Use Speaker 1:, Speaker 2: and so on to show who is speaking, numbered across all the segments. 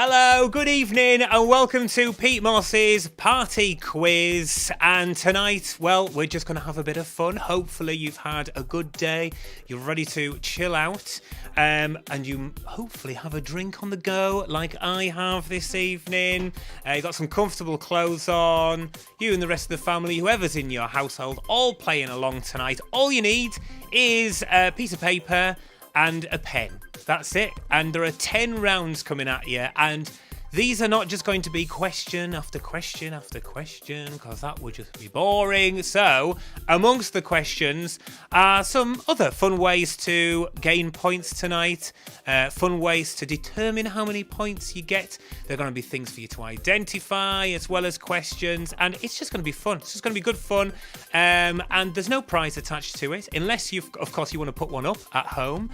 Speaker 1: Hello, good evening, and welcome to Pete Moss's Party Quiz. And tonight, well, we're just going to have a bit of fun. Hopefully you've had a good day, you're ready to chill out, and you hopefully have a drink on the go like I have this evening. You've got some comfortable clothes on, you and the rest of the family, whoever's in your household, all playing along tonight. All you need is a piece of paper and a pen. That's it. And there are 10 rounds coming at you. And these are not just going to be question after question after question, because that would just be boring. So, amongst the questions are some other fun ways to gain points tonight. Fun ways to determine how many points you get. There are going to be things for you to identify, as well as questions. And it's just going to be fun. It's just going to be good fun. And there's no prize attached to it, unless you want to put one up at home,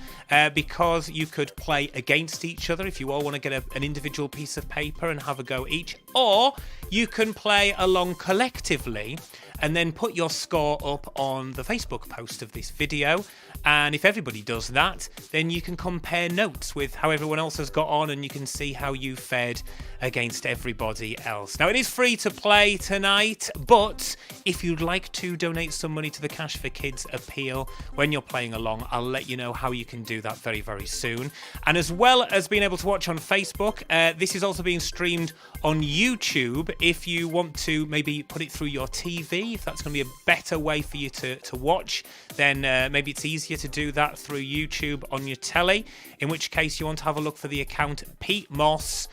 Speaker 1: because you could play against each other if you all want to get an individual piece of paper and have a go each, or you can play along collectively and then put your score up on the Facebook post of this video. And if everybody does that, then you can compare notes with how everyone else has got on, and you can see how you fared against everybody else. Now, it is free to play tonight, but if you'd like to donate some money to the Cash for Kids appeal when you're playing along, I'll let you know how you can do that very, very soon. And as well as being able to watch on Facebook, this is also being streamed on YouTube. If you want to maybe put it through your TV, if that's going to be a better way for you to watch, then maybe it's easier to do that through YouTube on your telly, in which case you want to have a look for the account Pete Moss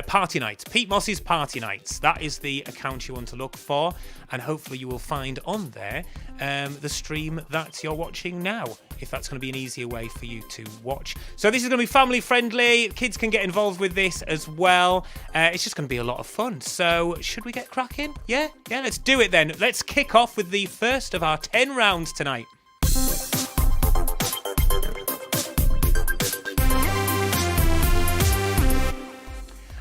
Speaker 1: Party Nights. Pete Moss's Party Nights. That is the account you want to look for, and hopefully you will find on there the stream that you're watching now, if that's going to be an easier way for you to watch. So this is going to be family friendly. Kids can get involved with this as well. It's just going to be a lot of fun. So should we get cracking? Yeah, let's do it then. Let's kick off with the first of our 10 rounds tonight.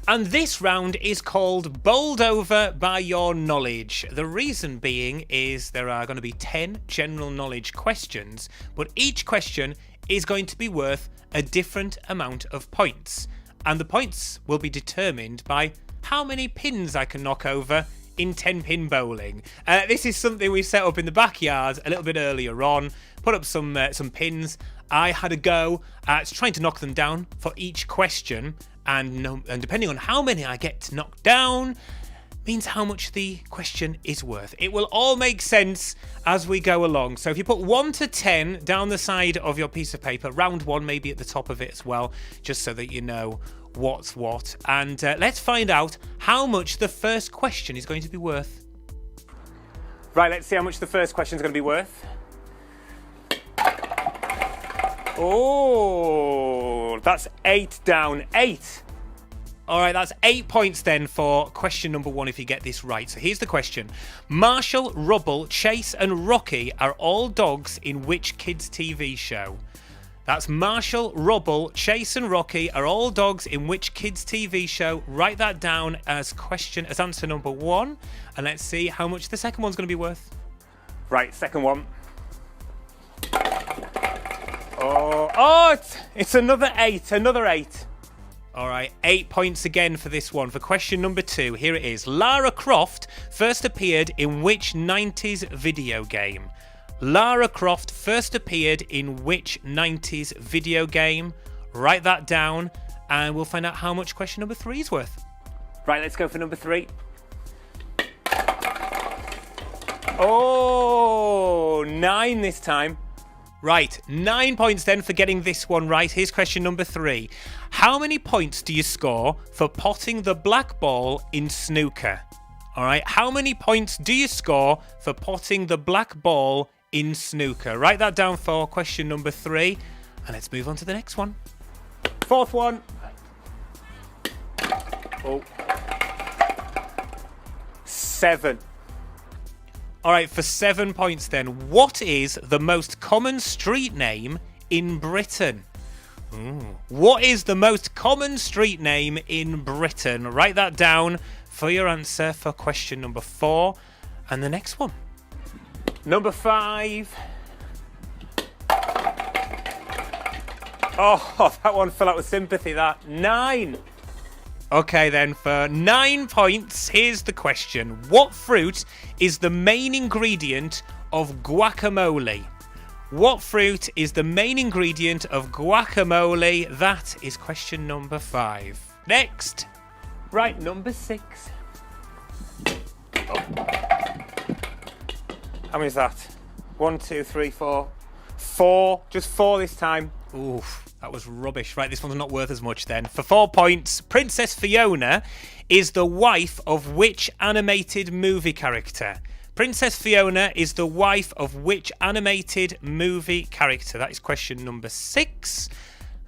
Speaker 1: And this round is called Bowled Over by Your Knowledge. The reason being is there are going to be 10 general knowledge questions, but each question is going to be worth a different amount of points. And the points will be determined by how many pins I can knock over in 10-pin bowling. This is something we set up in the backyard a little bit earlier on. Put up some pins. I had a go at trying to knock them down for each question. And depending on how many I get knocked down, means how much the question is worth. It will all make sense as we go along. So if you put 1 to 10 down the side of your piece of paper, round 1 maybe at the top of it as well, just so that you know what's what. And let's find out how much the first question is going to be worth. Right, let's see how much the first question is going to be worth. Oh, that's 8 down. 8. All right, that's 8 points then for question number 1 if you get this right. So here's the question. Marshall, Rubble, Chase and Rocky are all dogs in which kids' TV show? That's Marshall, Rubble, Chase and Rocky are all dogs in which kids' TV show? Write that down as answer number 1. And let's see how much the second one's going to be worth. Right, second one. Oh, it's another 8. All right, 8 points again for this one. For question number 2, here it is. Lara Croft first appeared in which 90s video game? Lara Croft first appeared in which 90s video game? Write that down, and we'll find out how much question number 3 is worth. Right, let's go for number 3. Oh, 9 this time. Right, 9 points then for getting this one right. Here's question number 3. How many points do you score for potting the black ball in snooker? All right, how many points do you score for potting the black ball in snooker? Write that down for question number 3, and let's move on to the next one. Fourth one. Oh. 7. All right, for 7 points then, what is the most common street name in Britain? What is the most common street name in Britain? Write that down for your answer for question number 4 and the next one. Number 5. Oh, that one fell out with sympathy, that. 9. Okay, then, for 9 points, here's the question. What fruit is the main ingredient of guacamole? What fruit is the main ingredient of guacamole? That is question number 5. Next. Right, number 6. Oh. How many is that? 1, 2, 3, 4. 4. Just 4 this time. Oof. That was rubbish. Right, this one's not worth as much then. For 4 points, Princess Fiona is the wife of which animated movie character? Princess Fiona is the wife of which animated movie character? That is question number 6.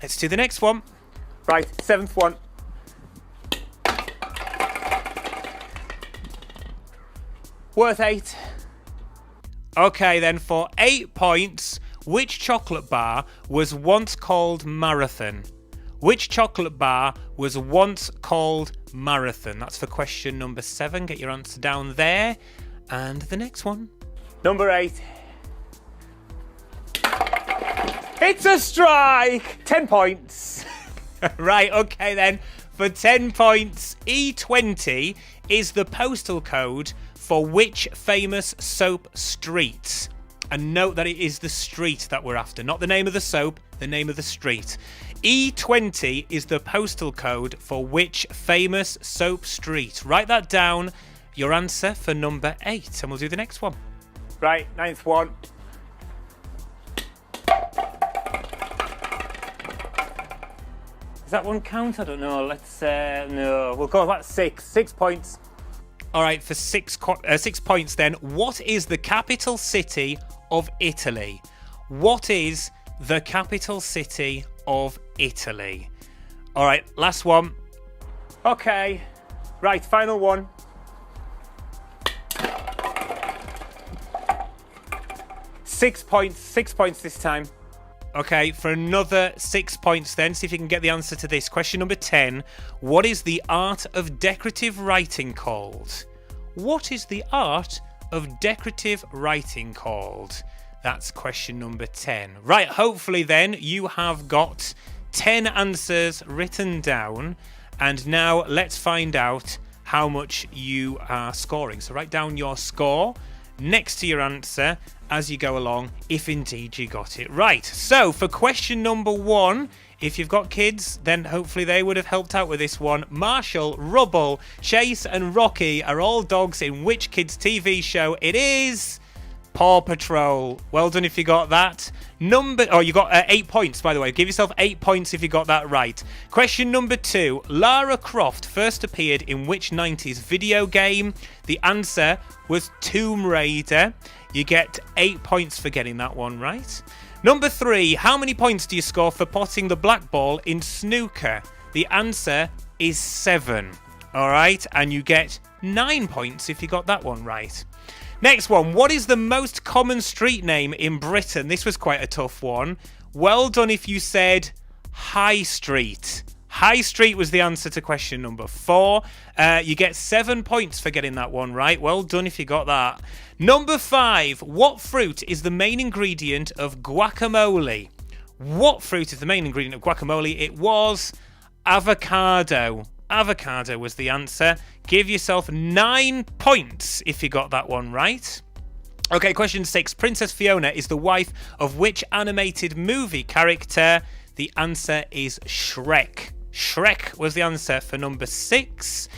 Speaker 1: Let's do the next one. Right, 7th one. Worth 8. Okay, then, for 8 points, which chocolate bar was once called Marathon? Which chocolate bar was once called Marathon? That's for question number 7. Get your answer down there. And the next one. Number 8. It's a strike! 10 points. Right, okay then. For 10 points, E20 is the postal code for which famous soap street? And note that it is the street that we're after, not the name of the soap, the name of the street. E20 is the postal code for which famous soap street? Write that down, your answer for number 8, and we'll do the next one. Right, 9th one. Does that one count? I don't know. Let's, no, we'll go about 6. 6 points. All right, for 6 points then, what is the capital city of Italy? What is the capital city of Italy? All right, last one. Okay, right, final one. Six points this time. Okay, for another 6 points then, see if you can get the answer to this. Question number 10. What is the art of decorative writing called? What is the art of decorative writing called? That's question number 10. Right, hopefully then you have got 10 answers written down. And now let's find out how much you are scoring. So write down your score next to your answer as you go along, if indeed you got it right. So for question number 1, if you've got kids, then hopefully they would have helped out with this one. Marshall, Rubble, Chase and Rocky are all dogs in which kids' TV show? It is Paw Patrol. Well done if you got that. You got 8 points, by the way. Give yourself 8 points if you got that right. Question number 2. Lara Croft first appeared in which 90s video game? The answer was Tomb Raider. You get 8 points for getting that one right. Number 3. How many points do you score for potting the black ball in snooker? The answer is 7. All right, and you get 9 points if you got that one right. Next one. What is the most common street name in Britain? This was quite a tough one. Well done if you said High Street. High Street was the answer to question number 4. You get 7 points for getting that one right. Well done if you got that. Number 5. What fruit is the main ingredient of guacamole? What fruit is the main ingredient of guacamole? It was avocado. Avocado was the answer. Give yourself 9 points if you got that one right. Okay, question 6. Princess Fiona is the wife of which animated movie character? The answer is Shrek. Shrek was the answer for number 6.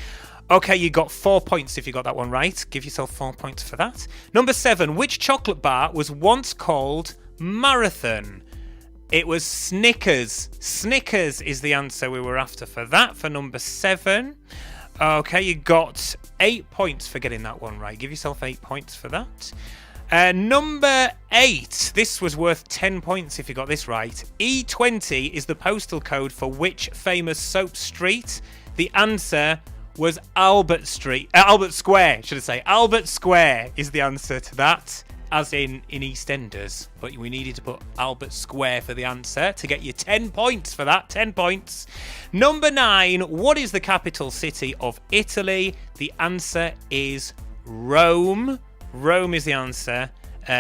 Speaker 1: Okay, you got 4 points if you got that one right. Give yourself 4 points for that. Number 7. Which chocolate bar was once called Marathon? It was Snickers. Snickers is the answer we were after for that, for number 7. Okay, you got 8 points for getting that one right. Give yourself 8 points for that. Number 8. This was worth 10 points if you got this right. E20 is the postal code for which famous soap street? The answer was Albert Square, should I say. Albert Square is the answer to that. As in EastEnders, but we needed to put Albert Square for the answer to get you 10 points for that. 10 points. Number 9. What is the capital city of Italy? The answer is Rome. Rome is the answer.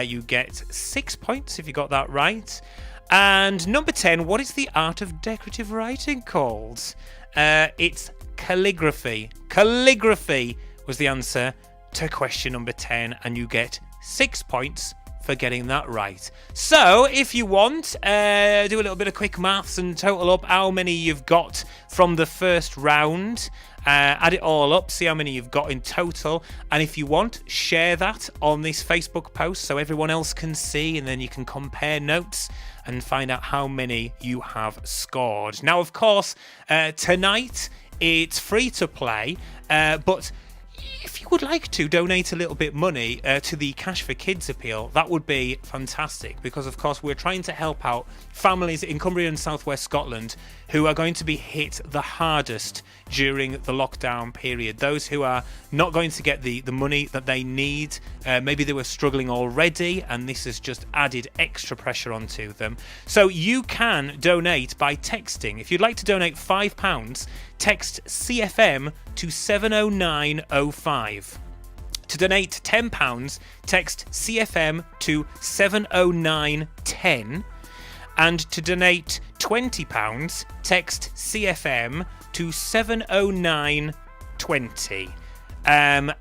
Speaker 1: You get 6 points if you got that right. And number 10. What is the art of decorative writing called? It's calligraphy. Calligraphy was the answer to question number 10, and you get 6 points for getting that right. So, if you want, do a little bit of quick maths and total up how many you've got from the first round. Add it all up, see how many you've got in total, and if you want, share that on this Facebook post so everyone else can see, and then you can compare notes and find out how many you have scored. Now, of course, tonight it's free to play, but if you would like to donate a little bit money to the Cash for Kids appeal, that would be fantastic, because of course we're trying to help out families in Cumbria and southwest Scotland who are going to be hit the hardest during the lockdown period. Those who are not going to get the money that they need, maybe they were struggling already and this has just added extra pressure onto them. So you can donate by texting. If you'd like to donate £5, text CFM to 70905. To donate £10, text CFM to 70910. And to donate £20, text CFM to 70920.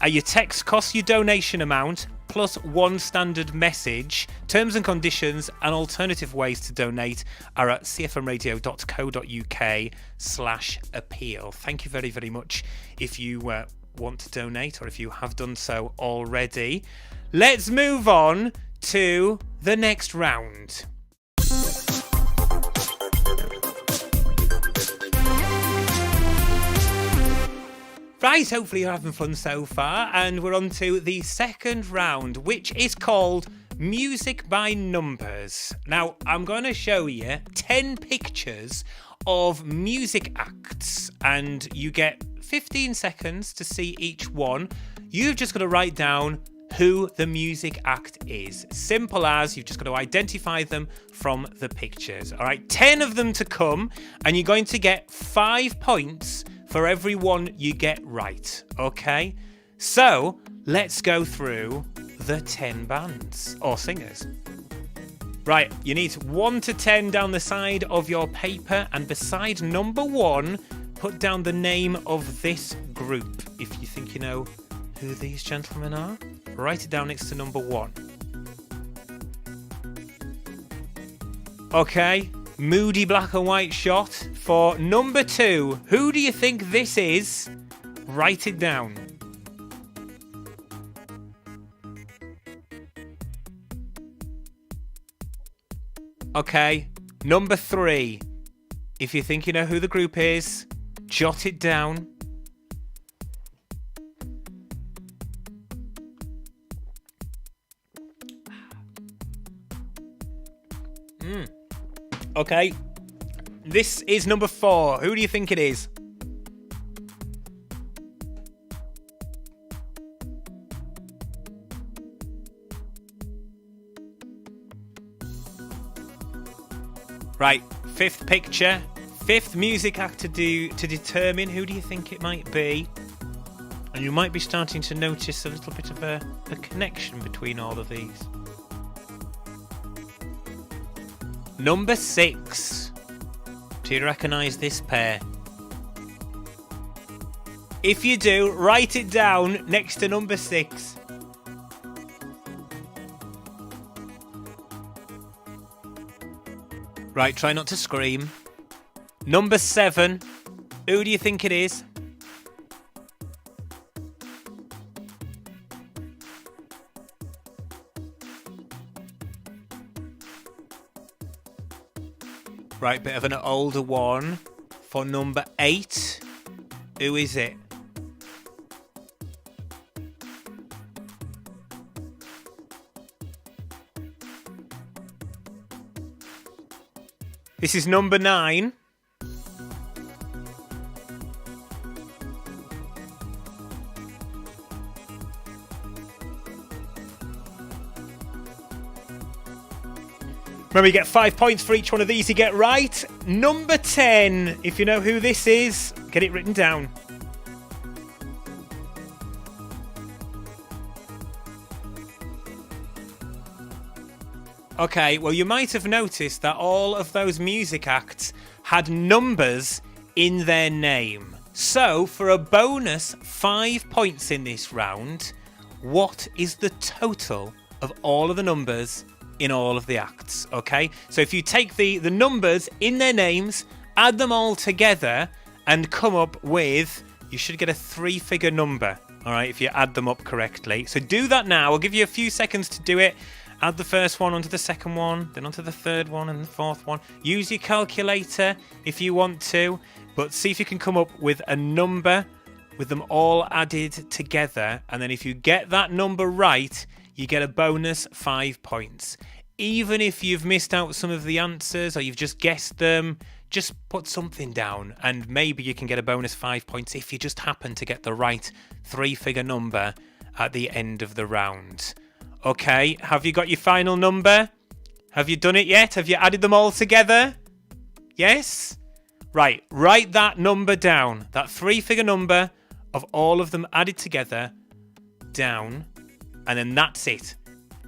Speaker 1: Your text costs your donation amount plus one standard message. Terms and conditions and alternative ways to donate are at cfmradio.co.uk/appeal. Thank you very, very much if you want to donate or if you have done so already. Let's move on to the next round. Right, hopefully you're having fun so far, and we're on to the second round, which is called Music by Numbers. Now, I'm going to show you 10 pictures of music acts, and you get 15 seconds to see each one. You've just got to write down who the music act is. Simple as, you've just got to identify them from the pictures. All right, 10 of them to come, and you're going to get 5 points for every one you get right, okay? So, let's go through the 10 bands, or singers. Right, you need 1 to 10 down the side of your paper, and beside number 1, put down the name of this group. If you think you know who these gentlemen are, write it down next to number 1. Okay, moody black and white shot for number 2. Who do you think this is? Write it down. Okay, number 3. If you think you know who the group is, jot it down. Okay, this is number 4. Who do you think it is? Right, 5th picture, 5th music act to determine who do you think it might be. And you might be starting to notice a little bit of a connection between all of these. Number 6. Do you recognise this pair? If you do, write it down next to number 6. Right, try not to scream. Number 7. Who do you think it is? Right, bit of an older one. For number 8, who is it? This is number 9. Remember, you get 5 points for each one of these you get right. Number 10. If you know who this is, get it written down. Okay, well, you might have noticed that all of those music acts had numbers in their name. So for a bonus 5 points in this round, what is the total of all of the numbers in all of the acts? Okay, so if you take the numbers in their names, add them all together and come up with, you should get a 3-figure number. All right, if you add them up correctly. So do that now. I'll give you a few seconds to do it. Add the first one onto the second one, then onto the third one and the fourth one. Use your calculator if you want to, but see if you can come up with a number with them all added together. And then if you get that number right, you get a bonus 5 points. Even if you've missed out some of the answers or you've just guessed them, just put something down and maybe you can get a bonus 5 points if you just happen to get the right 3-figure number at the end of the round. Okay, have you got your final number? Have you done it yet? Have you added them all together? Yes? Right, write that number down. That 3-figure number of all of them added together down. And then that's it.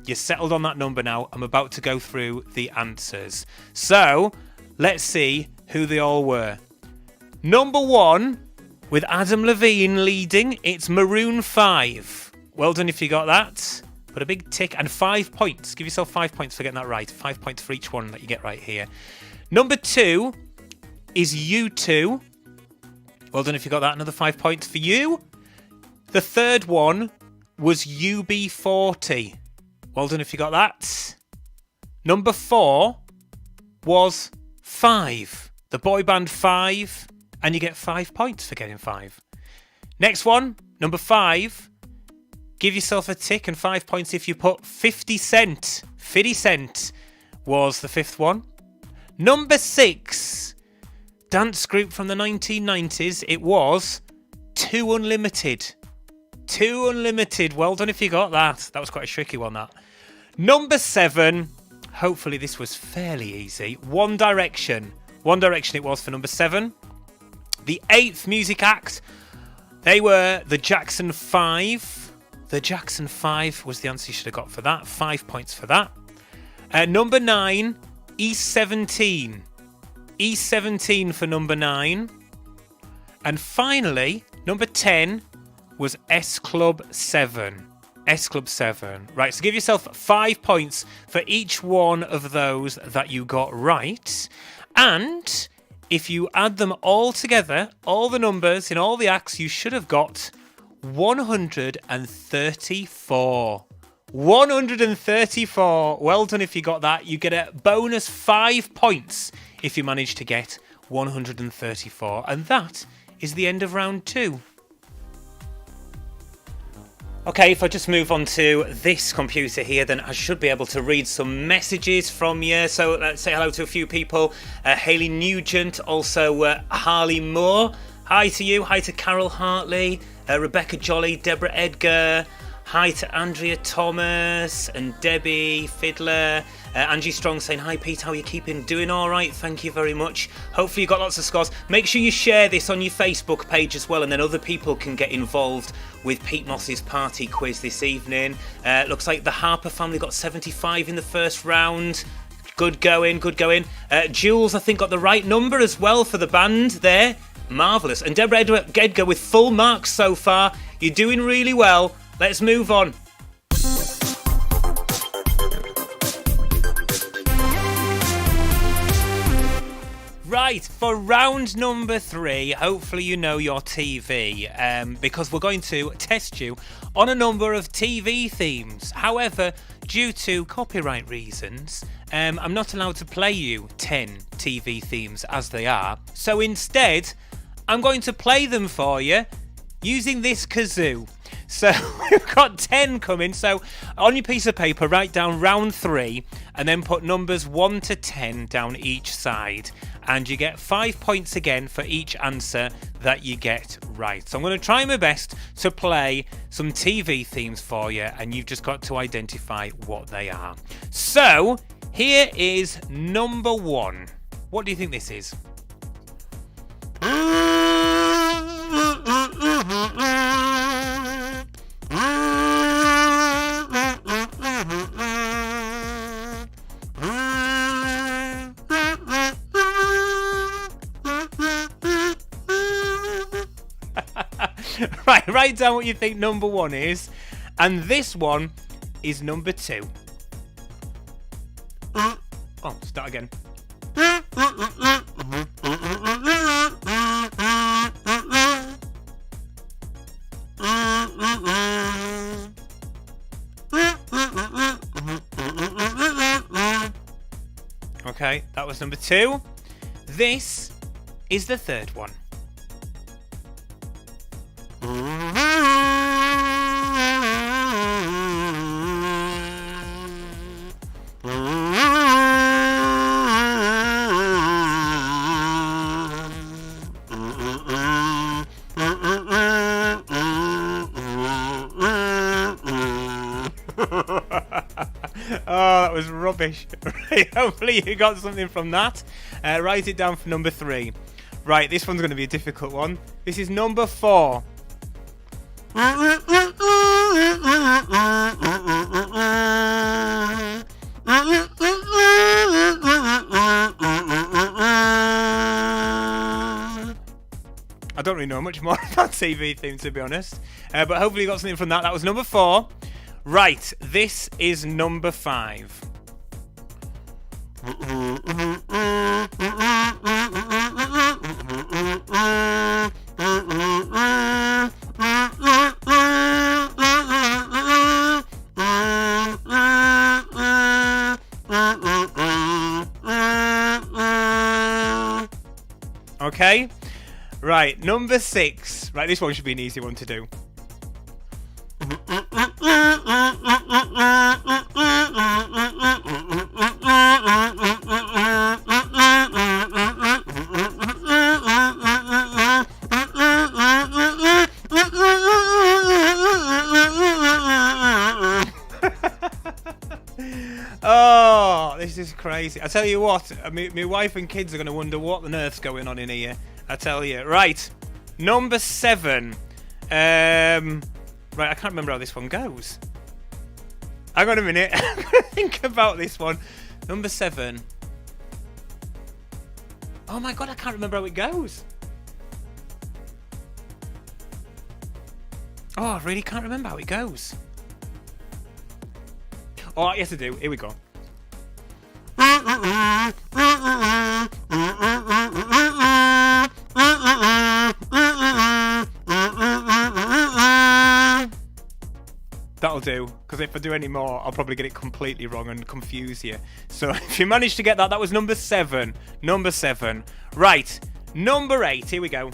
Speaker 1: You're settled on that number now. I'm about to go through the answers. So, let's see who they all were. Number 1, with Adam Levine leading, it's Maroon 5. Well done if you got that. Put a big tick and 5 points. Give yourself 5 points for getting that right. 5 points for each one that you get right here. Number 2 is U2. Well done if you got that. Another 5 points for you. The third one was UB40. Well done if you got that. Number 4 was 5. The boy band 5. And you get 5 points for getting 5. Next one, number 5. Give yourself a tick and 5 points if you put 50 Cent. 50 Cent was the 5th one. Number 6. Dance group from the 1990s. It was 2 Unlimited. 2 Unlimited. Well done if you got that. That was quite a tricky one, that. Number 7. Hopefully this was fairly easy. One Direction. One Direction it was for number 7. The 8th music act. They were the Jackson 5. The Jackson 5 was the answer you should have got for that. 5 points for that. Number 9. E17. E17 for number 9. And finally, number 10 was S Club 7. S Club 7. Right, so give yourself 5 points for each one of those that you got right. And if you add them all together, all the numbers in all the acts, you should have got 134. 134. Well done if you got that. You get a bonus 5 points if you manage to get 134. And that is the end of round 2. Okay, if I just move on to this computer here, then I should be able to read some messages from you. So let's say hello to a few people. Hayley Nugent, also Harley Moore. Hi to you. Hi to Carol Hartley, Rebecca Jolly, Deborah Edgar. Hi to Andrea Thomas and Debbie Fiddler. Angie Strong saying, hi Pete, how are you keeping? Doing all right, thank you very much. Hopefully you got lots of scores. Make sure you share this on your Facebook page as well, and then other people can get involved with Pete Moss's party quiz this evening. Looks like the Harper family got 75 in the first round. Good going, good going. Jules, I think, got the right number as well for the band there. Marvellous. And Deborah Edgar with full marks so far. You're doing really well. Let's move on. Right, for round number 3, hopefully you know your TV, because we're going to test you on a number of TV themes. However, due to copyright reasons, I'm not allowed to play you 10 TV themes as they are. So instead, I'm going to play them for you using this kazoo. So we've got 10 coming. So on your piece of paper, write down round 3 and then put numbers 1 to 10 down each side. And you get 5 points again for each answer that you get right. So I'm going to try my best to play some TV themes for you, and you've just got to identify what they are. So here is number 1. What do you think this is? Right, write down what you think number 1 is. And this one is number 2. Oh, start again. Okay, that was number 2. This is the 3rd one. Oh, that was rubbish. Right, hopefully you got something from that. Write it down for number 3. Right, this one's going to be a difficult one. This is number 4. I don't really know much more about TV theme, to be honest. But hopefully you got something from that. That was number 4. Right, this is number 5. Okay, right, number 6. Right, this one should be an easy one to do. Oh, this is crazy. I tell you what, my wife and kids are going to wonder what on earth's going on in here. I tell you. Right, number 7. Right, I can't remember how this one goes. Hang on a minute. I'm going to think about this one. Number 7. Oh my god, I can't remember how it goes. Oh, I really can't remember how it goes. Oh, yes I do. Here we go. That'll do, because if I do any more, I'll probably get it completely wrong and confuse you. So if you managed to get that, that was number 7. Number 7. Right, number 8. Here we go.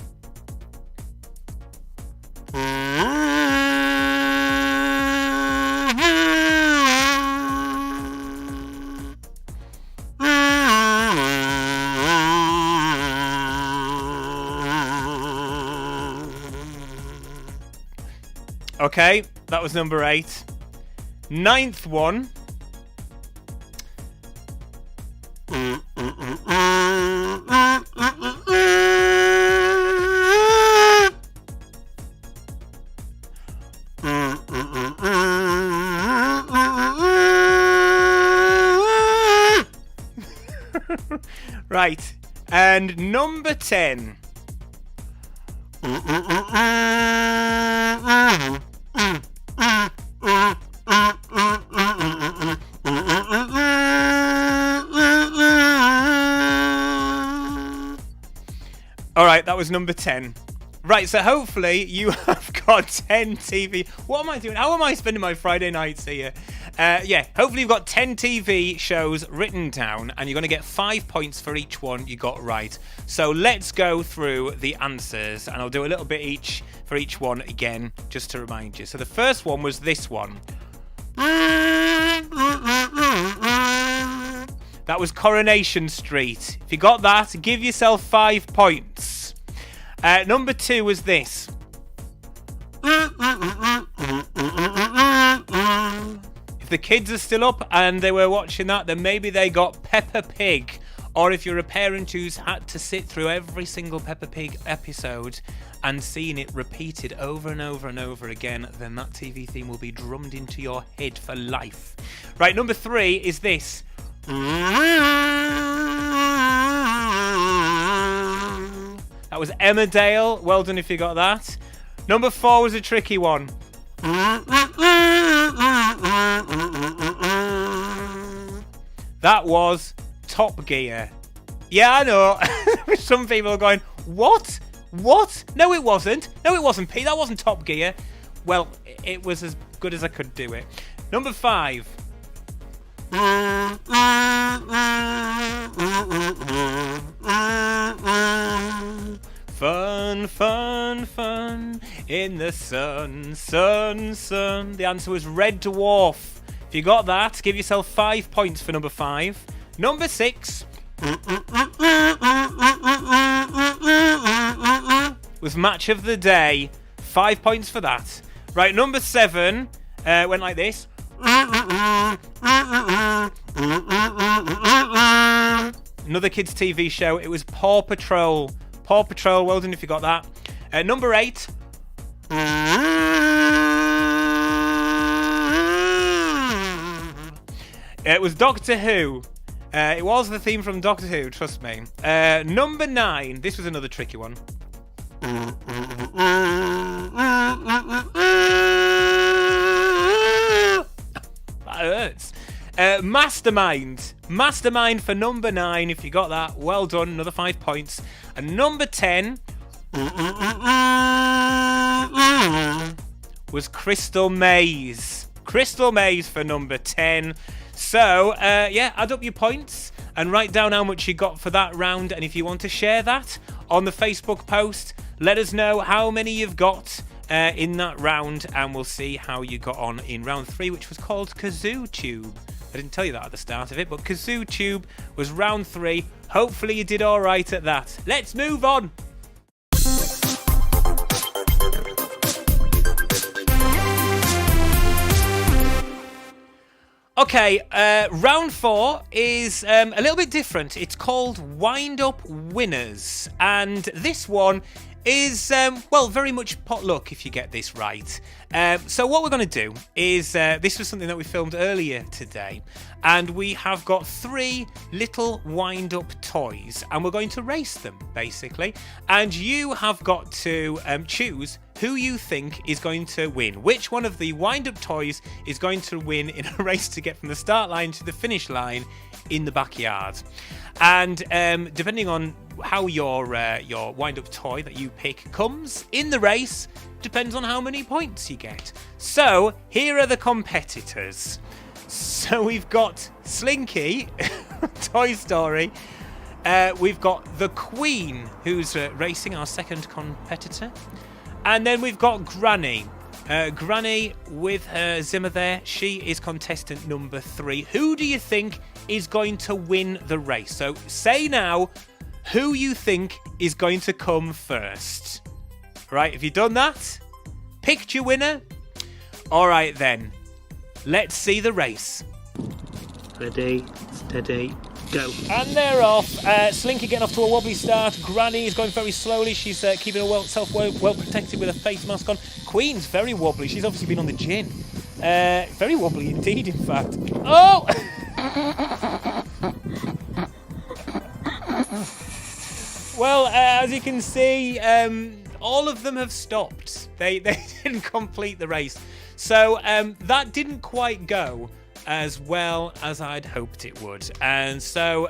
Speaker 1: Okay, that was number 8. 9th one. Right, and number 10. Alright, that was number 10. Right, so hopefully you have got 10 TV... What am I doing? How am I spending my Friday nights here? Yeah, hopefully you've got 10 TV shows written down and you're going to get 5 points for each one you got right. So let's go through the answers and I'll do a little bit each for each one again, just to remind you. So the first one was this one. That was Coronation Street. If you got that, give yourself 5 points. Number 2 was this. If the kids are still up and they were watching that, then maybe they got Peppa Pig. Or if you're a parent who's had to sit through every single Peppa Pig episode and seen it repeated over and over and over again, then that TV theme will be drummed into your head for life. Right, number 3 is this. That was Emmerdale. Well done if you got that. Number 4 was a tricky one. That was Top Gear. Yeah, I know. Some people are going, what? What? No, it wasn't. No, it wasn't, Pete. That wasn't Top Gear. Well, it was as good as I could do it. Number 5. Fun, fun, fun in the sun, sun, sun. The answer was Red Dwarf. If you got that, give yourself 5 points for number 5. Number 6 was Match of the Day. 5 points for that. Right, number 7 went like this. Another kids' TV show. It was Paw Patrol. Paw Patrol, well done if you got that. Number 8. It was Doctor Who. It was the theme from Doctor Who, trust me. Number 9. This was another tricky one. That hurts. Mastermind. Mastermind for number 9. If you got that, well done. Another 5 points. And number 10 was Crystal Maze. Crystal Maze for number 10. So, yeah, add up your points and write down how much you got for that round. And if you want to share that on the Facebook post, let us know how many you've got in that round, and we'll see how you got on in round 3, which was called Kazoo Tube. I didn't tell you that at the start of it, but Kazoo Tube was round 3. Hopefully you did all right at that. Let's move on. Okay, round 4 is a little bit different. It's called Wind Up Winners, and this one is, well, very much potluck if you get this right. So what we're going to do is, this was something that we filmed earlier today, and we have got 3 little wind-up toys, and we're going to race them, basically. And you have got to choose who you think is going to win. Which one of the wind-up toys is going to win in a race to get from the start line to the finish line in the backyard. And depending on how your wind-up toy that you pick comes in the race, depends on how many points you get. So here are the competitors. So we've got Slinky, Toy Story. We've got the Queen, who's racing, our second competitor. And then we've got Granny. Granny with her Zimmer there. She is contestant number 3. Who do you think is going to win the race? So say now who you think is going to come first. Right, have you done that? Picked your winner? All right then. Let's see the race.
Speaker 2: Ready, steady, go.
Speaker 1: And they're off. Slinky getting off to a wobbly start. Granny is going very slowly. She's keeping herself well protected with a face mask on. Queen's very wobbly. She's obviously been on the gin. Very wobbly indeed, in fact. Oh! Well, as you can see, all of them have stopped. They didn't complete the race. So that didn't quite go as well as I'd hoped it would. And so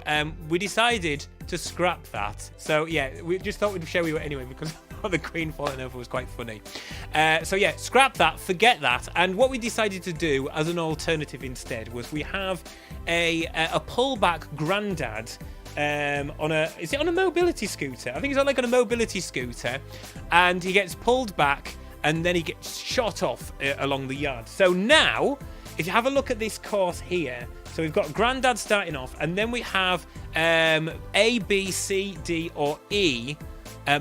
Speaker 1: we decided to scrap that. So yeah, we just thought we'd show you it anyway because the Queen falling over was quite funny. So yeah, scrap that, forget that. And what we decided to do as an alternative instead was we have a pullback Grandad is it on a mobility scooter? I think it's on a mobility scooter, and he gets pulled back and then he gets shot off along the yard. So now, if you have a look at this course here, so we've got Grandad starting off, and then we have A, B, C, D, or E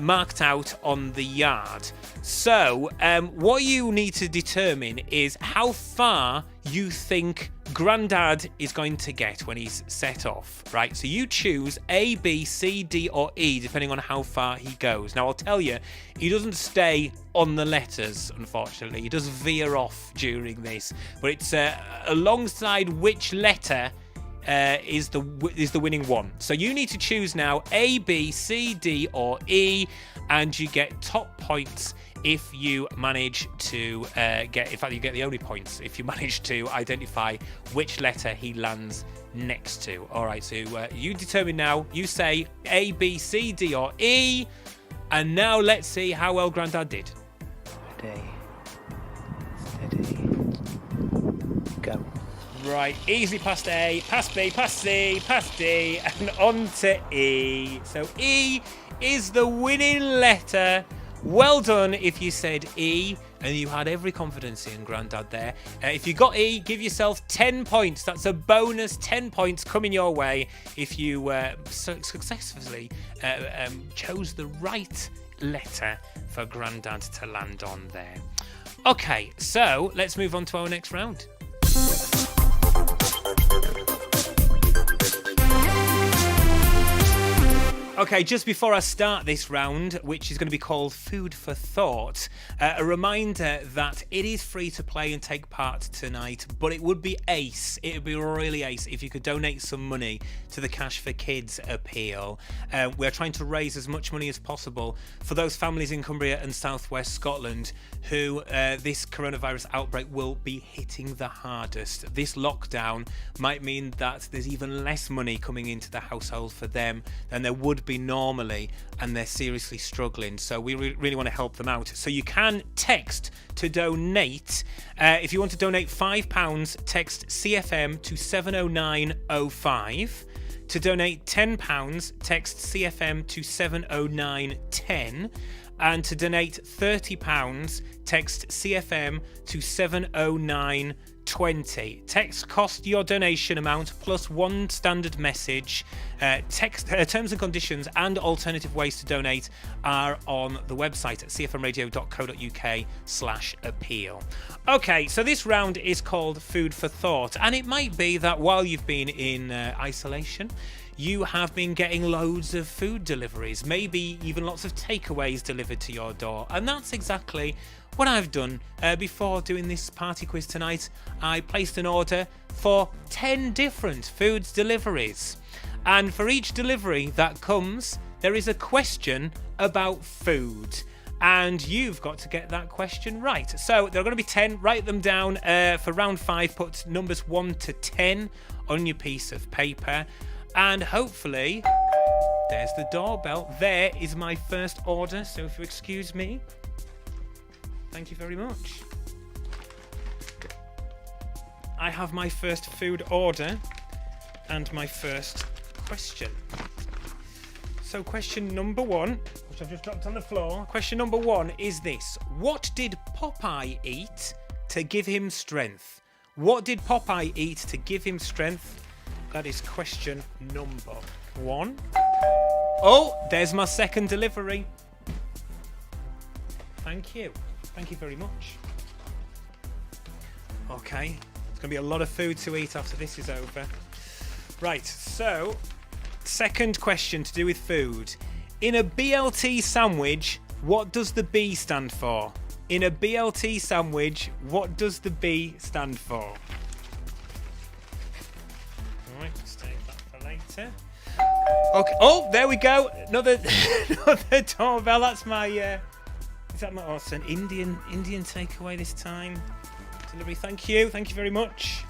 Speaker 1: marked out on the yard. So what you need to determine is how far you think Grandad is going to get when he's set off, right? So you choose A, B, C, D, or E, depending on how far he goes. Now, I'll tell you, he doesn't stay on the letters, unfortunately. He does veer off during this, but it's alongside which letter is the winning one. So you need to choose now A, B, C, D, or E, and you get top points if you manage to get. In fact, you get the only points if you manage to identify which letter he lands next to. All right, so you determine now. You say A, B, C, D, or E, and now let's see how well Grandad did.
Speaker 2: Steady. Go.
Speaker 1: Right, easily past A, past B, past C, past D, and on to E. So E is the winning letter. Well done if you said E, and you had every confidence in Grandad there. If you got E, give yourself 10 points. That's a bonus 10 points coming your way if you successfully chose the right letter for Grandad to land on there. Okay, so let's move on to our next round. Okay, just before I start this round, which is going to be called Food for Thought, a reminder that it is free to play and take part tonight, but it would be ace, it would be really ace if you could donate some money to the Cash for Kids appeal. We're trying to raise as much money as possible for those families in Cumbria and southwest Scotland who this coronavirus outbreak will be hitting the hardest. This lockdown might mean that there's even less money coming into the household for them than there would be normally, and they're seriously struggling, so we really want to help them out. So you can text to donate. If you want to donate £5, text CFM to 70905. To donate £10, text CFM to 70910. And to donate £30, text CFM to 70920. Text cost your donation amount plus one standard message. Terms and conditions and alternative ways to donate are on the website at cfmradio.co.uk/appeal. Okay, so this round is called Food for Thought, and it might be that while you've been in isolation, you have been getting loads of food deliveries, maybe even lots of takeaways delivered to your door. And that's exactly what I've done before doing this party quiz tonight. I placed an order for 10 different foods deliveries. And for each delivery that comes, there is a question about food. And you've got to get that question right. So there are going to be 10. Write them down for round 5. Put numbers 1 to 10 on your piece of paper. And hopefully, there's the doorbell. There is my first order, so if you excuse me. Thank you very much. I have my first food order and my first question. So question number 1, which I've just dropped on the floor. Question number 1 is this. What did Popeye eat to give him strength? What did Popeye eat to give him strength? That is question number 1. Oh, there's my second delivery. Thank you. Thank you very much. Okay, it's going to be a lot of food to eat after this is over. Right, so, second question to do with food. In a BLT sandwich, what does the B stand for? In a BLT sandwich, what does the B stand for? Right, let's take that for later. Okay. Oh, there we go. Another doorbell. That's my. Is that my? Oh, it's an Indian takeaway this time. Delivery. Thank you. Thank you very much.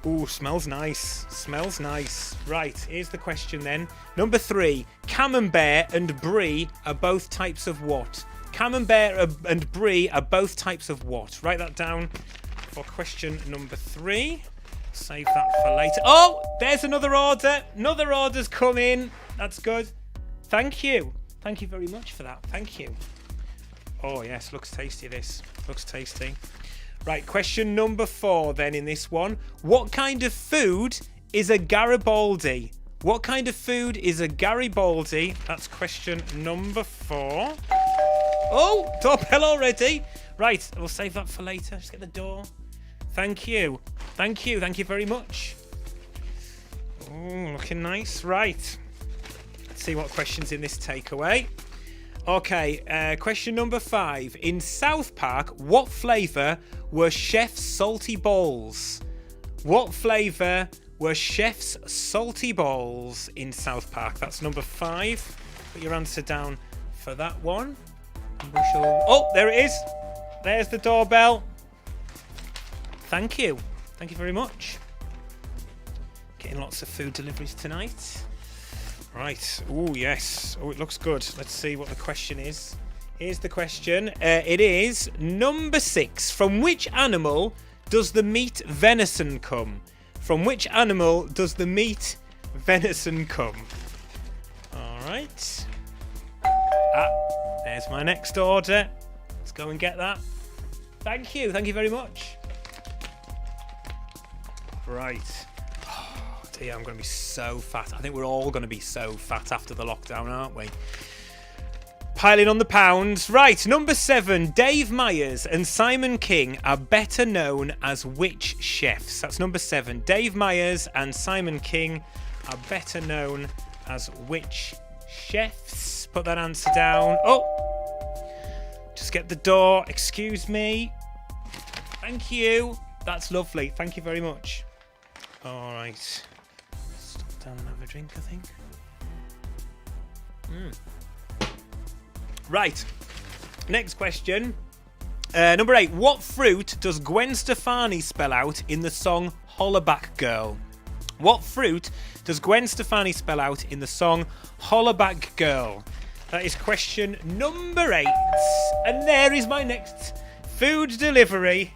Speaker 1: Ooh, smells nice. Smells nice. Right. Here's the question then. Number 3. Camembert and Brie are both types of what? Camembert and Brie are both types of what? Write that down for question number 3. Save that for later. Oh, there's another order. Another order's come in. That's good. Thank you. Thank you very much for that. Thank you. Oh, yes. Looks tasty, this. Looks tasty. Right. Question number 4 then in this one. What kind of food is a Garibaldi? What kind of food is a Garibaldi? That's question number 4. Oh, doorbell already. Right. We'll save that for later. Just get the door. Thank you. Thank you. Thank you very much. Oh, looking nice. Right. Let's see what question's in this takeaway. Okay, question number 5. In South Park, what flavour were Chef's salty balls? What flavour were Chef's salty balls in South Park? That's number 5. Put your answer down for that one. And we shall... Oh, there it is. There's the doorbell. Thank you. Thank you very much. Getting lots of food deliveries tonight. Right. Oh, yes. Oh, it looks good. Let's see what the question is. Here's the question. It is number 6. From which animal does the meat venison come? From which animal does the meat venison come? All right. There's my next order. Let's go and get that. Thank you. Thank you very much. Right. Oh, dear, I'm going to be so fat. I think we're all going to be so fat after the lockdown, aren't we? Piling on the pounds. Right, number 7. Dave Myers and Simon King are better known as which chefs? That's number 7. Dave Myers and Simon King are better known as which chefs? Put that answer down. Oh! Just get the door. Excuse me. Thank you. That's lovely. Thank you very much. All right. Stop down and have a drink, I think. Right. Next question. Number 8. What fruit does Gwen Stefani spell out in the song Hollaback Girl? What fruit does Gwen Stefani spell out in the song Hollaback Girl? That is question number 8. And there is my next food delivery.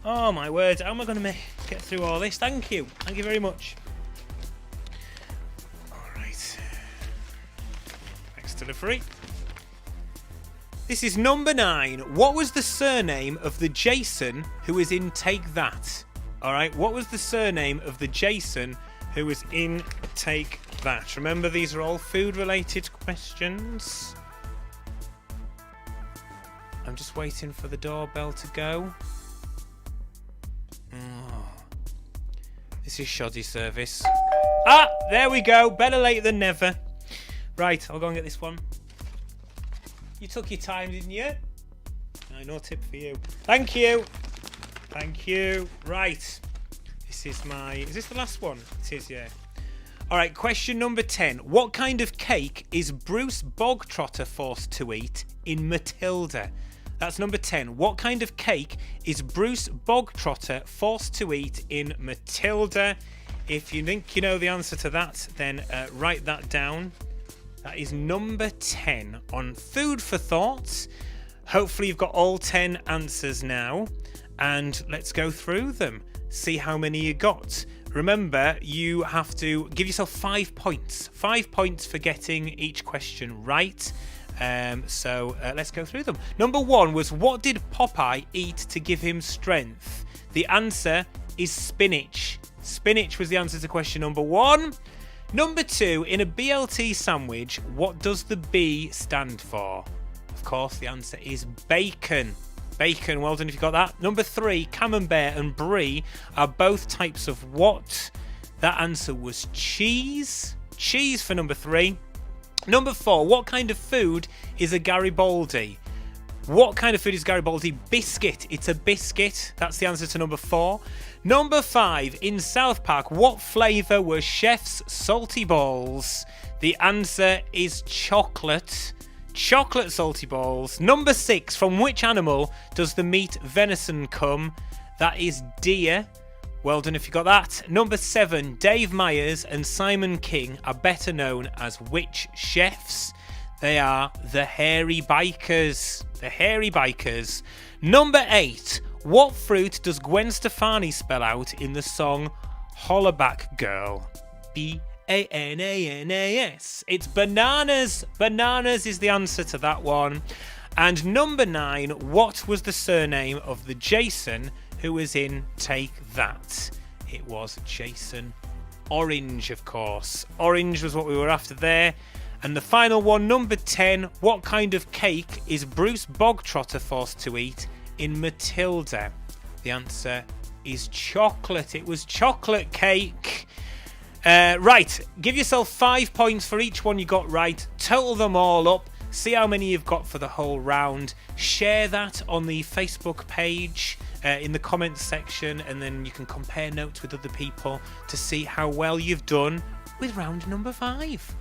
Speaker 1: Oh, my word. How am I going to get through all this? Thank you. Thank you very much. All right. Next delivery. This is number 9. What was the surname of the Jason who was in Take That? All right. What was the surname of the Jason who was in Take That? Remember, these are all food-related questions. I'm just waiting for the doorbell to go. Oh. This is shoddy service. Ah, there we go. Better late than never. Right, I'll go and get this one. You took your time, didn't you? No tip for you. Thank you. Thank you. Right. This is my... Is this the last one? It is, yeah. All right, question number 10. What kind of cake is Bruce Bogtrotter forced to eat in Matilda? That's number 10. What kind of cake is Bruce Bogtrotter forced to eat in Matilda? If you think you know the answer to that, then write that down. That is number 10 on Food for Thought. Hopefully you've got all 10 answers now. And let's go through them. See how many you got. Remember, you have to give yourself 5 points. 5 points for getting each question right. So let's go through them. Number 1 was, what did Popeye eat to give him strength? The answer is spinach. Spinach was the answer to question number 1. Number 2, in a BLT sandwich, what does the B stand for? Of course, the answer is bacon. Bacon, well done if you got that. Number 3, camembert and brie are both types of what? That answer was cheese. Cheese for number 3. Number 4, what kind of food is a Garibaldi? What kind of food is Garibaldi? Biscuit. It's a biscuit. That's the answer to number 4. Number 5, in South Park, what flavour were Chef's salty balls? The answer is chocolate. Chocolate salty balls. Number 6, from which animal does the meat venison come? That is deer. Well done if you got that. Number 7, Dave Myers and Simon King are better known as which chefs? They are the Hairy Bikers. The Hairy Bikers. Number 8, what fruit does Gwen Stefani spell out in the song Hollaback Girl? B-A-N-A-N-A-S. It's bananas. Bananas is the answer to that one. And number 9, what was the surname of the Jason who was in Take That? It was Jason Orange, of course. Orange was what we were after there. And the final one, number 10, what kind of cake is Bruce Bogtrotter forced to eat in Matilda? The answer is chocolate. It was chocolate cake. Right, give yourself 5 points for each one you got right. Total them all up. See how many you've got for the whole round. Share that on the Facebook page. in the comments section, and then you can compare notes with other people to see how well you've done with round number 5.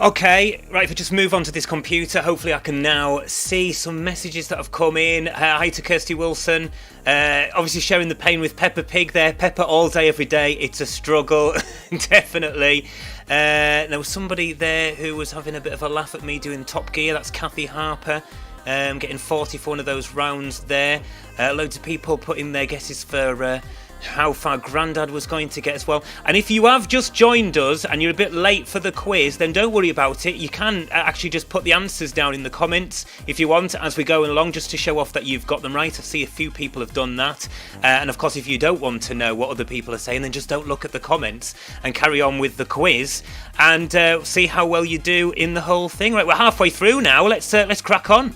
Speaker 1: Okay, right, if I just move on to this computer, hopefully I can now see some messages that have come in. Hi to Kirsty Wilson. Obviously sharing the pain with Peppa Pig there. Peppa all day, every day. It's a struggle, definitely. There was somebody there who was having a bit of a laugh at me doing Top Gear. That's Kathy Harper. Getting 40 for one of those rounds there. Loads of people putting their guesses for how far Grandad was going to get as well. And if you have just joined us and you're a bit late for the quiz, then don't worry about it. You can actually just put the answers down in the comments if you want as we go along, just to show off that you've got them right. I see a few people have done that. And of course, if you don't want to know what other people are saying, then just don't look at the comments and carry on with the quiz and see how well you do in the whole thing. Right, we're halfway through now. Let's crack on.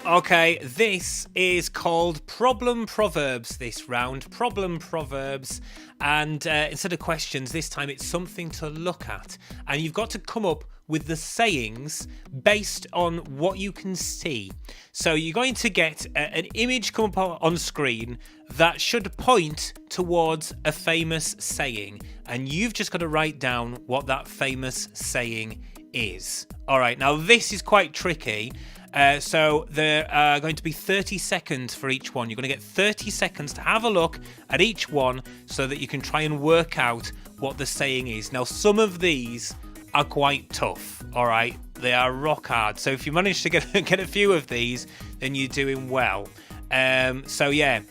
Speaker 1: Okay, this is called Problem Proverbs this round. Problem Proverbs. And instead of questions, this time it's something to look at. And you've got to come up with the sayings based on what you can see. So you're going to get an image come up on screen that should point towards a famous saying. And you've just got to write down what that famous saying is. All right, now this is quite tricky. So there are going to be 30 seconds for each one. You're going to get 30 seconds to have a look at each one so that you can try and work out what the saying is. Now, some of these are quite tough, all right? They are rock hard. So if you manage to get a few of these, then you're doing well. So yeah,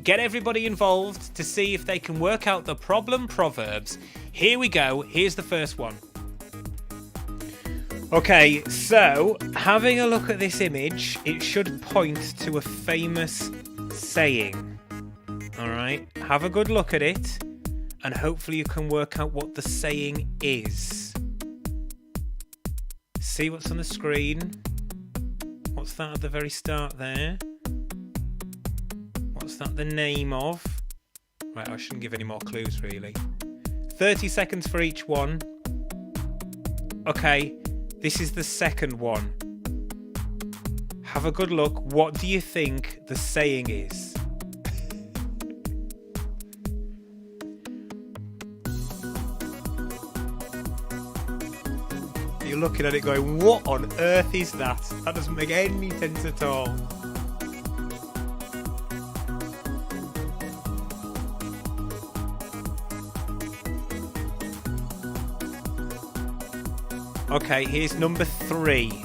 Speaker 1: get everybody involved to see if they can work out the problem proverbs. Here we go. Here's the first one. Okay, so having a look at this image, it should point to a famous saying. All right, have a good look at it, and hopefully you can work out what the saying is. See what's on the screen? What's that at the very start there? What's that the name of? Right, I shouldn't give any more clues, really. 30 seconds for each one. Okay. This is the second one. Have a good look. What do you think the saying is? You're looking at it going, what on earth is that? That doesn't make any sense at all. Okay, here's number 3. If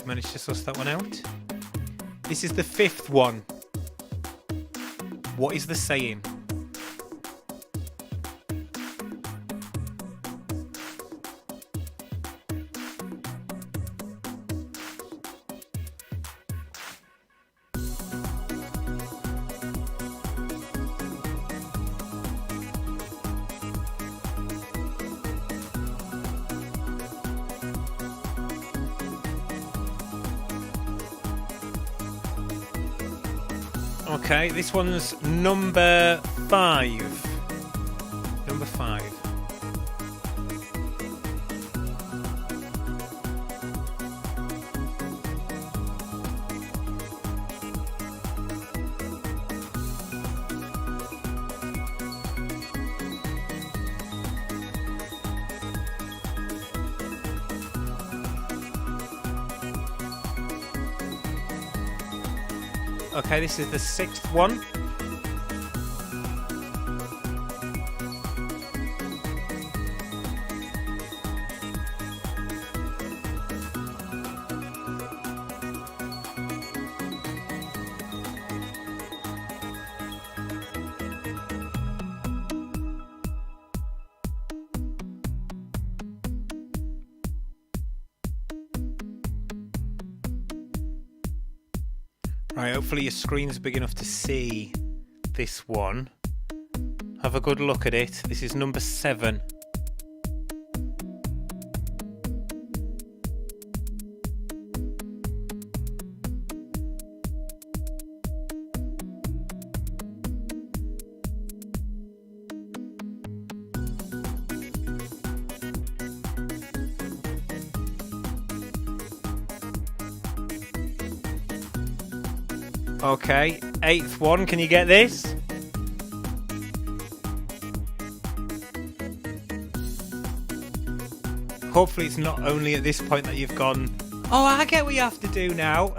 Speaker 1: you managed to suss that one out. This is the 5th one. What is the saying? Okay, this one's number 5. Number 5. Okay, this is the 6th one. Right, hopefully your screen's big enough to see this one. Have a good look at it. This is number 7. Okay, 8th one, can you get this? Hopefully it's not only at this point that you've gone, oh, I get what you have to do now.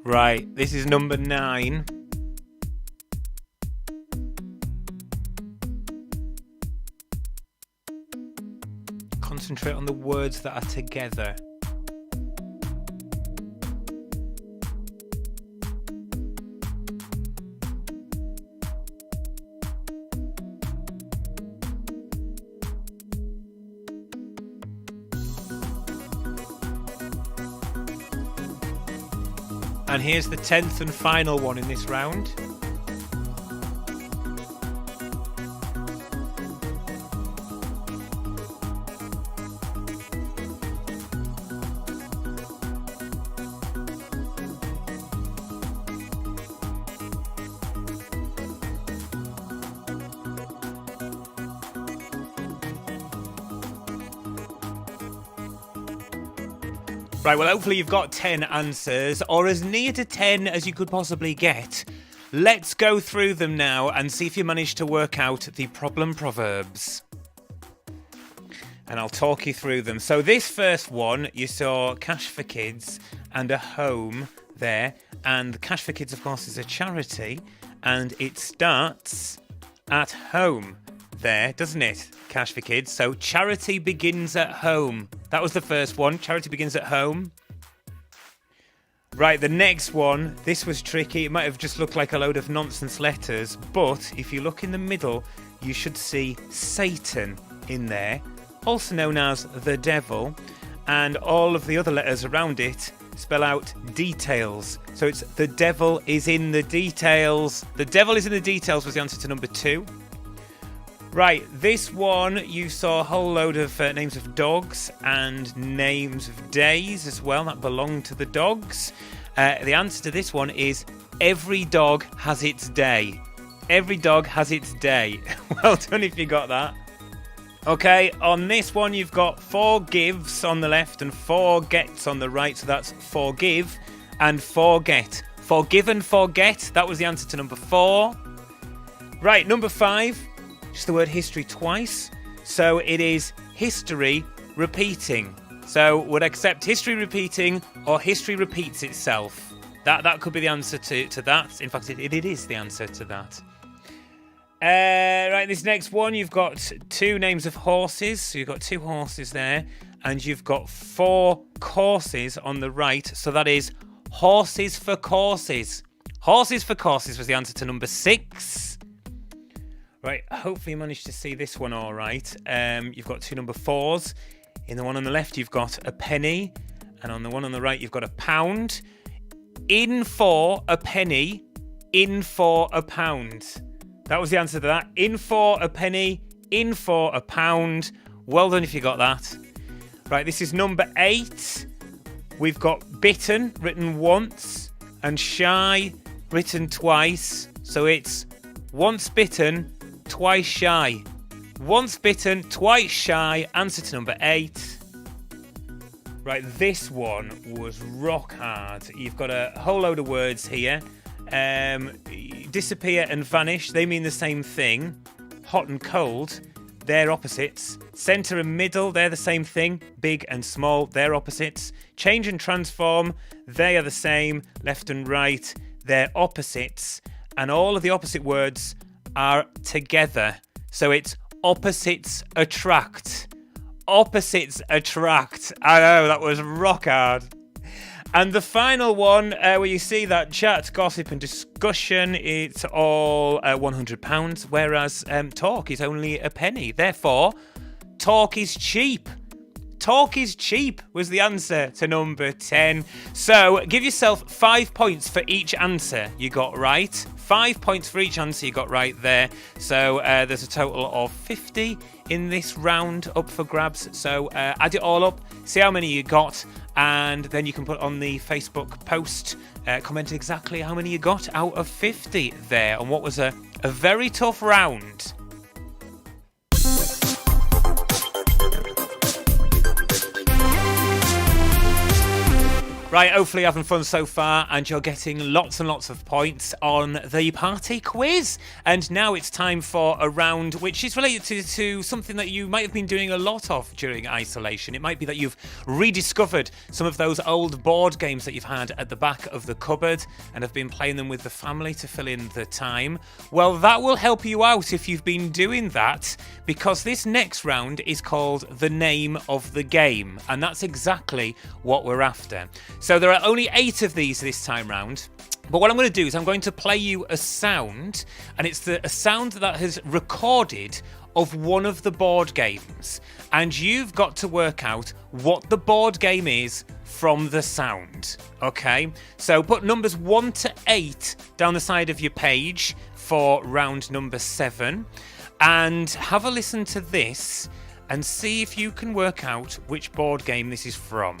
Speaker 1: Right, this is number 9. Concentrate on the words that are together. And here's the 10th and final one in this round. Right, well, hopefully you've got 10 answers, or as near to 10 as you could possibly get. Let's go through them now and see if you manage to work out the problem proverbs. And I'll talk you through them. So this first one, you saw Cash for Kids and a home there. And Cash for Kids, of course, is a charity. And it starts at home there, doesn't it? Cash for Kids. So charity begins at home. That was the first one. Charity begins at home. Right, the next one. This was tricky. It might have just looked like a load of nonsense letters, but if you look in the middle, you should see Satan in there, also known as the devil, and all of the other letters around it spell out details. So it's the devil is in the details. The devil is in the details was the answer to number 2. Right, this one, you saw a whole load of names of dogs and names of days as well that belong to the dogs. The answer to this one is every dog has its day. Every dog has its day. Well done if you got that. Okay, on this one you've got 4 gives on the left and 4 gets on the right. So that's forgive and forget. Forgive and forget, that was the answer to number 4. Right, number 5. Just the word history twice. So it is history repeating. So would accept history repeating or history repeats itself. That could be the answer to that. In fact, it is the answer to that. Right, this next one, you've got 2 names of horses. So you've got 2 horses there. And you've got 4 courses on the right. So that is horses for courses. Horses for courses was the answer to number 6. Right, hopefully you managed to see this one all right. You've got 2 number 4s. In the one on the left, you've got a penny. And on the one on the right, you've got a pound. In for a penny, in for a pound. That was the answer to that. In for a penny, in for a pound. Well done if you got that. Right, this is number 8. We've got bitten, written once, and shy, written twice. So it's once bitten, twice shy. Once bitten, twice shy. Answer to number 8. Right, this one was rock hard. You've got a whole load of words here. Disappear and vanish, they mean the same thing. Hot and cold, they're opposites. Centre and middle, they're the same thing. Big and small, they're opposites. Change and transform, they are the same. Left and right, they're opposites. And all of the opposite words are together. So it's opposites attract. Opposites attract. I know, that was rock hard. And the final one, where you see that chat, gossip and discussion, it's all £100, whereas talk is only a penny. Therefore, talk is cheap. Talk is cheap was the answer to number 10. So give yourself 5 points for each answer you got right. 5 points for each answer you got right there. So there's a total of 50 in this round up for grabs. So add it all up, see how many you got, and then you can put on the Facebook post, comment exactly how many you got out of 50 there, and what was a very tough round. Right, hopefully having fun so far, and you're getting lots and lots of points on the party quiz. And now it's time for a round which is related to something that you might have been doing a lot of during isolation. It might be that you've rediscovered some of those old board games that you've had at the back of the cupboard and have been playing them with the family to fill in the time. Well, that will help you out if you've been doing that, because this next round is called The Name of the Game, and that's exactly what we're after. So there are only 8 of these this time round. But what I'm going to do is I'm going to play you a sound, and it's a sound that has recorded of one of the board games. And you've got to work out what the board game is from the sound. Okay? So put numbers 1 to 8 down the side of your page for round number 7. And have a listen to this and see if you can work out which board game this is from.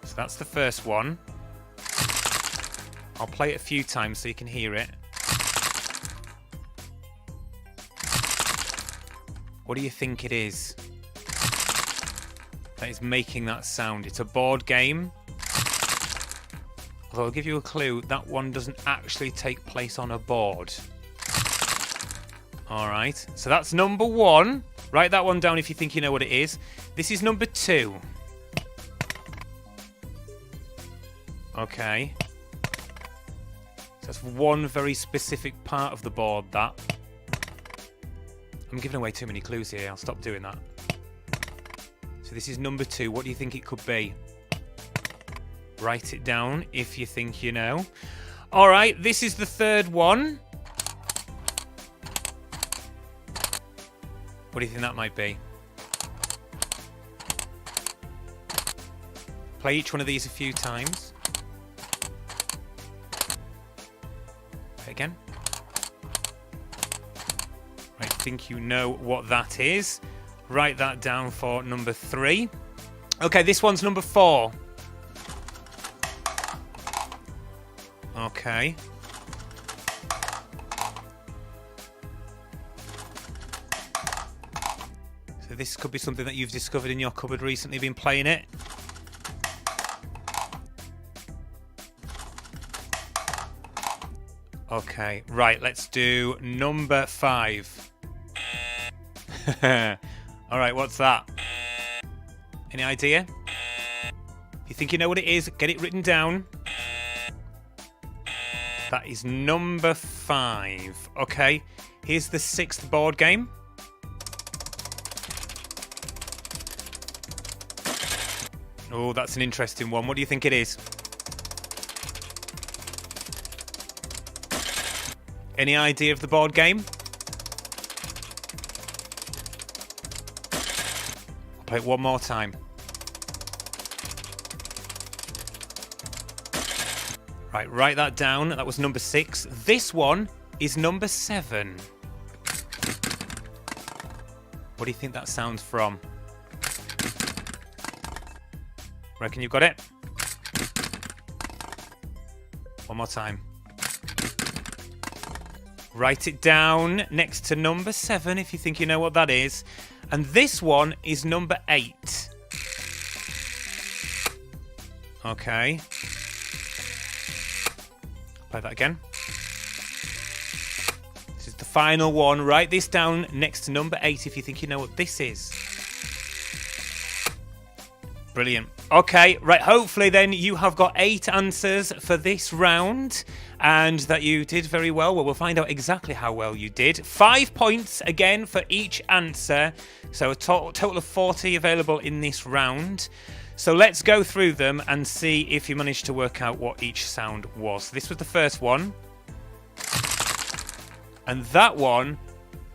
Speaker 1: So that's the first one. I'll play it a few times so you can hear it. What do you think it is that is making that sound? It's a board game. Although I'll give you a clue, that one doesn't actually take place on a board. All right, so that's number 1. Write that one down if you think you know what it is. This is number 2. Okay. So that's one very specific part of the board, that. I'm giving away too many clues here. I'll stop doing that. So this is number 2. What do you think it could be? Write it down if you think you know. All right, this is the 3rd one. What do you think that might be? Play each one of these a few times. Play again. I think you know what that is. Write that down for number 3. Okay, this one's number 4. Okay. So this could be something that you've discovered in your cupboard recently, been playing it. Okay, right, let's do number 5. All right, what's that? Any idea? If you think you know what it is, get it written down. That is number 5. Okay, here's the 6th board game. Oh, that's an interesting one. What do you think it is? Any idea of the board game? I'll play it one more time. Right, write that down. That was number 6. This one is number 7. What do you think that sounds from? Reckon you've got it? One more time. Write it down next to number 7 if you think you know what that is. And this one is number 8. Okay. Play that again. This is the final one. Write this down next to number 8 if you think you know what this is. Brilliant. Okay, right, hopefully then you have got 8 answers for this round and that you did very well. Well, we'll find out exactly how well you did. 5 points again for each answer, so a total of 40 available in this round. So let's go through them and see if you managed to work out what each sound was. This was the first one. And that one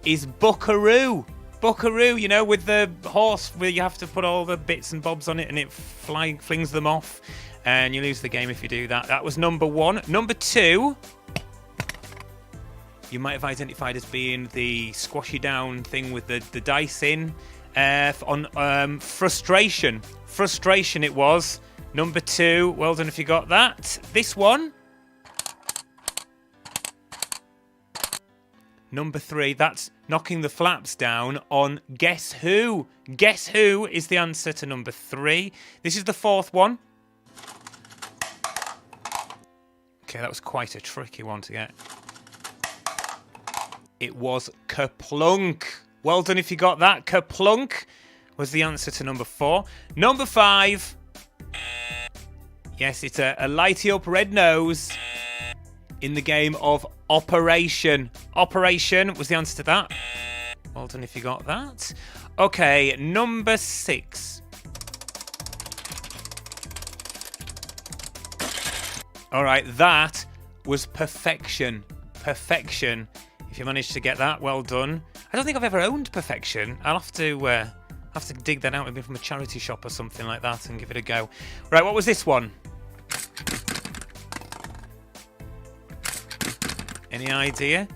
Speaker 1: is buckaroo. Buckaroo, you know, with the horse where you have to put all the bits and bobs on it and it flings them off. And you lose the game if you do that. That was number 1. Number 2, you might have identified as being the squashy down thing with the dice in. On frustration. Frustration it was. Number 2, well done if you got that. This one. Number 3, that's knocking the flaps down on Guess Who. Guess Who is the answer to number 3. This is the 4th one. Okay, that was quite a tricky one to get. It was Kerplunk. Well done if you got that. Kerplunk was the answer to number 4. Number 5. Yes, it's a lighty up red nose in the game of Operation. Operation was the answer to that. Well done if you got that. Okay, number 6. All right, that was Perfection. Perfection. If you managed to get that, well done. I don't think I've ever owned Perfection. I'll have to dig that out maybe from a charity shop or something like that and give it a go. Right, what was this one? Any idea?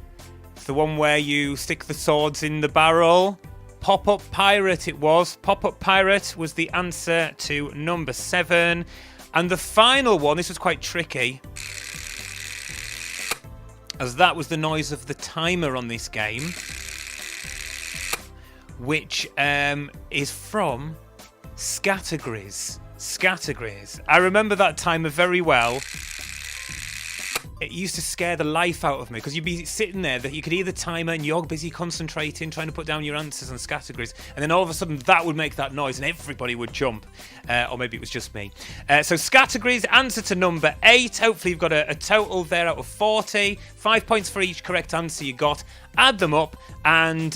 Speaker 1: It's the one where you stick the swords in the barrel. Pop-Up Pirate it was. Pop-Up Pirate was the answer to number 7. And the final one, this was quite tricky, as that was the noise of the timer on this game, which is from Scattergriz. Scattergriz. I remember that timer very well. It used to scare the life out of me because you'd be sitting there that you could hear the timer and you're busy concentrating, trying to put down your answers on Scattergriz, and then all of a sudden that would make that noise and everybody would jump. Or maybe it was just me. So Scattergriz, answer to number 8. Hopefully you've got a total there out of 40. 5 points for each correct answer you got. Add them up and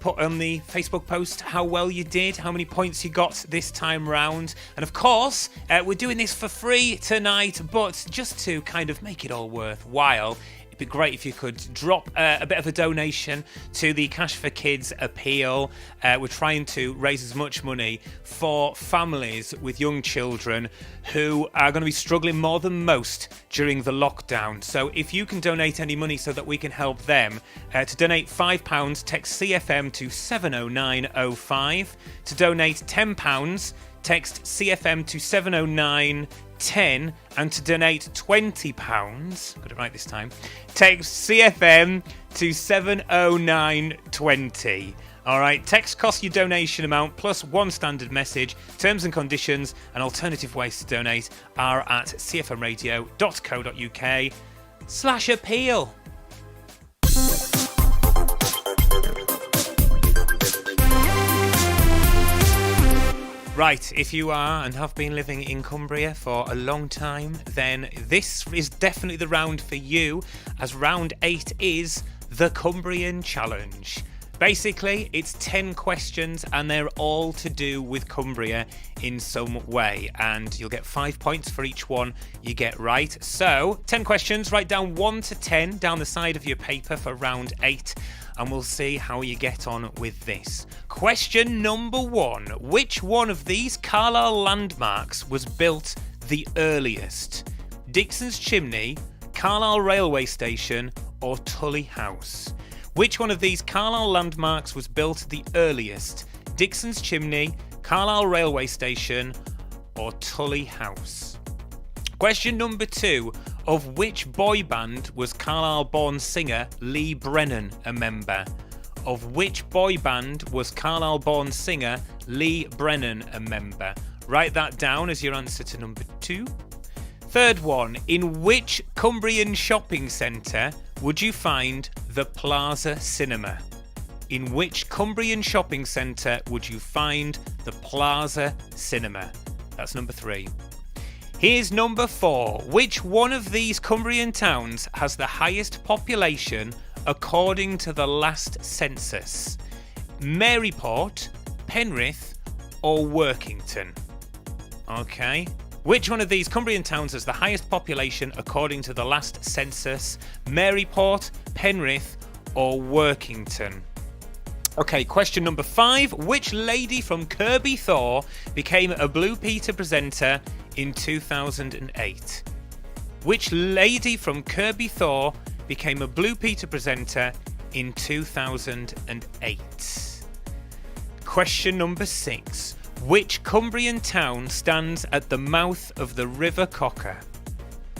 Speaker 1: put on the Facebook post how well you did, how many points you got this time round. And of course, we're doing this for free tonight, but just to kind of make it all worthwhile, it'd be great if you could drop a bit of a donation to the Cash for Kids appeal. We're trying to raise as much money for families with young children who are going to be struggling more than most during the lockdown. So if you can donate any money so that we can help them, to donate £5, text CFM to 70905. To donate £10, text CFM to 70910, and to donate £20, got it right this time, text CFM to 70920. Alright, text costs your donation amount plus 1 standard message. Terms and conditions and alternative ways to donate are at cfmradio.co.uk/appeal. Right, if you are and have been living in Cumbria for a long time, then this is definitely the round for you, as round 8 is the Cumbrian Challenge. Basically, it's 10 questions and they're all to do with Cumbria in some way, and you'll get 5 points for each one you get right. So, 10 questions, write down 1 to 10 down the side of your paper for round 8. And we'll see how you get on with this. Question number 1. Which one of these Carlisle landmarks was built the earliest? Dixon's Chimney, Carlisle Railway Station, or Tully House? Which one of these Carlisle landmarks was built the earliest? Dixon's Chimney, Carlisle Railway Station, or Tully House? Question number 2. Of which boy band was Carlisle-born singer Lee Brennan a member? Of which boy band was Carlisle-born singer Lee Brennan a member? Write that down as your answer to number 2. Third one. In which Cumbrian shopping centre would you find the Plaza Cinema? In which Cumbrian shopping centre would you find the Plaza Cinema? That's number 3. Here's number 4. Which one of these Cumbrian towns has the highest population according to the last census? Maryport, Penrith, or Workington? Okay. Which one of these Cumbrian towns has the highest population according to the last census? Maryport, Penrith, or Workington? Okay, question number 5. Which lady from Kirby Thor became a Blue Peter presenter in 2008? Which lady from Kirby Thor became a Blue Peter presenter in 2008? Question number 6. Which Cumbrian town stands at the mouth of the River Cocker?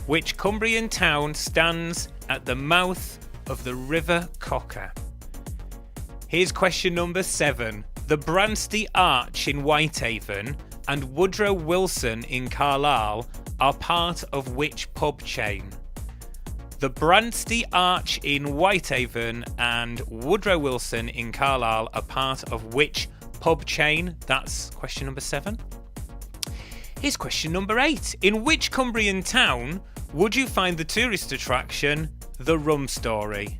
Speaker 1: Which Cumbrian town stands at the mouth of the River Cocker? Here's question number 7. The Branstey Arch in Whitehaven and Woodrow Wilson in Carlisle are part of which pub chain? The Branstey Arch in Whitehaven and Woodrow Wilson in Carlisle are part of which pub chain? That's question number 7. Here's question number 8. In which Cumbrian town would you find the tourist attraction, The Rum Story?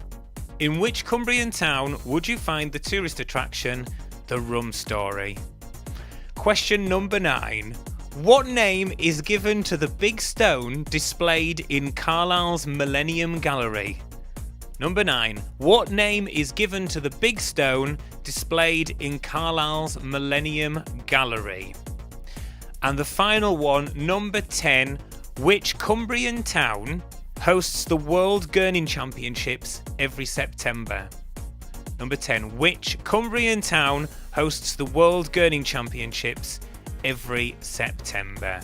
Speaker 1: In which Cumbrian town would you find the tourist attraction, The Rum Story? Question number 9. What name is given to the big stone displayed in Carlisle's Millennium Gallery? Number 9. What name is given to the big stone displayed in Carlisle's Millennium Gallery? And the final one, number 10. Which Cumbrian town hosts the World Gurning Championships every September? Number 10. Which Cumbrian town hosts the World Gurning Championships every September?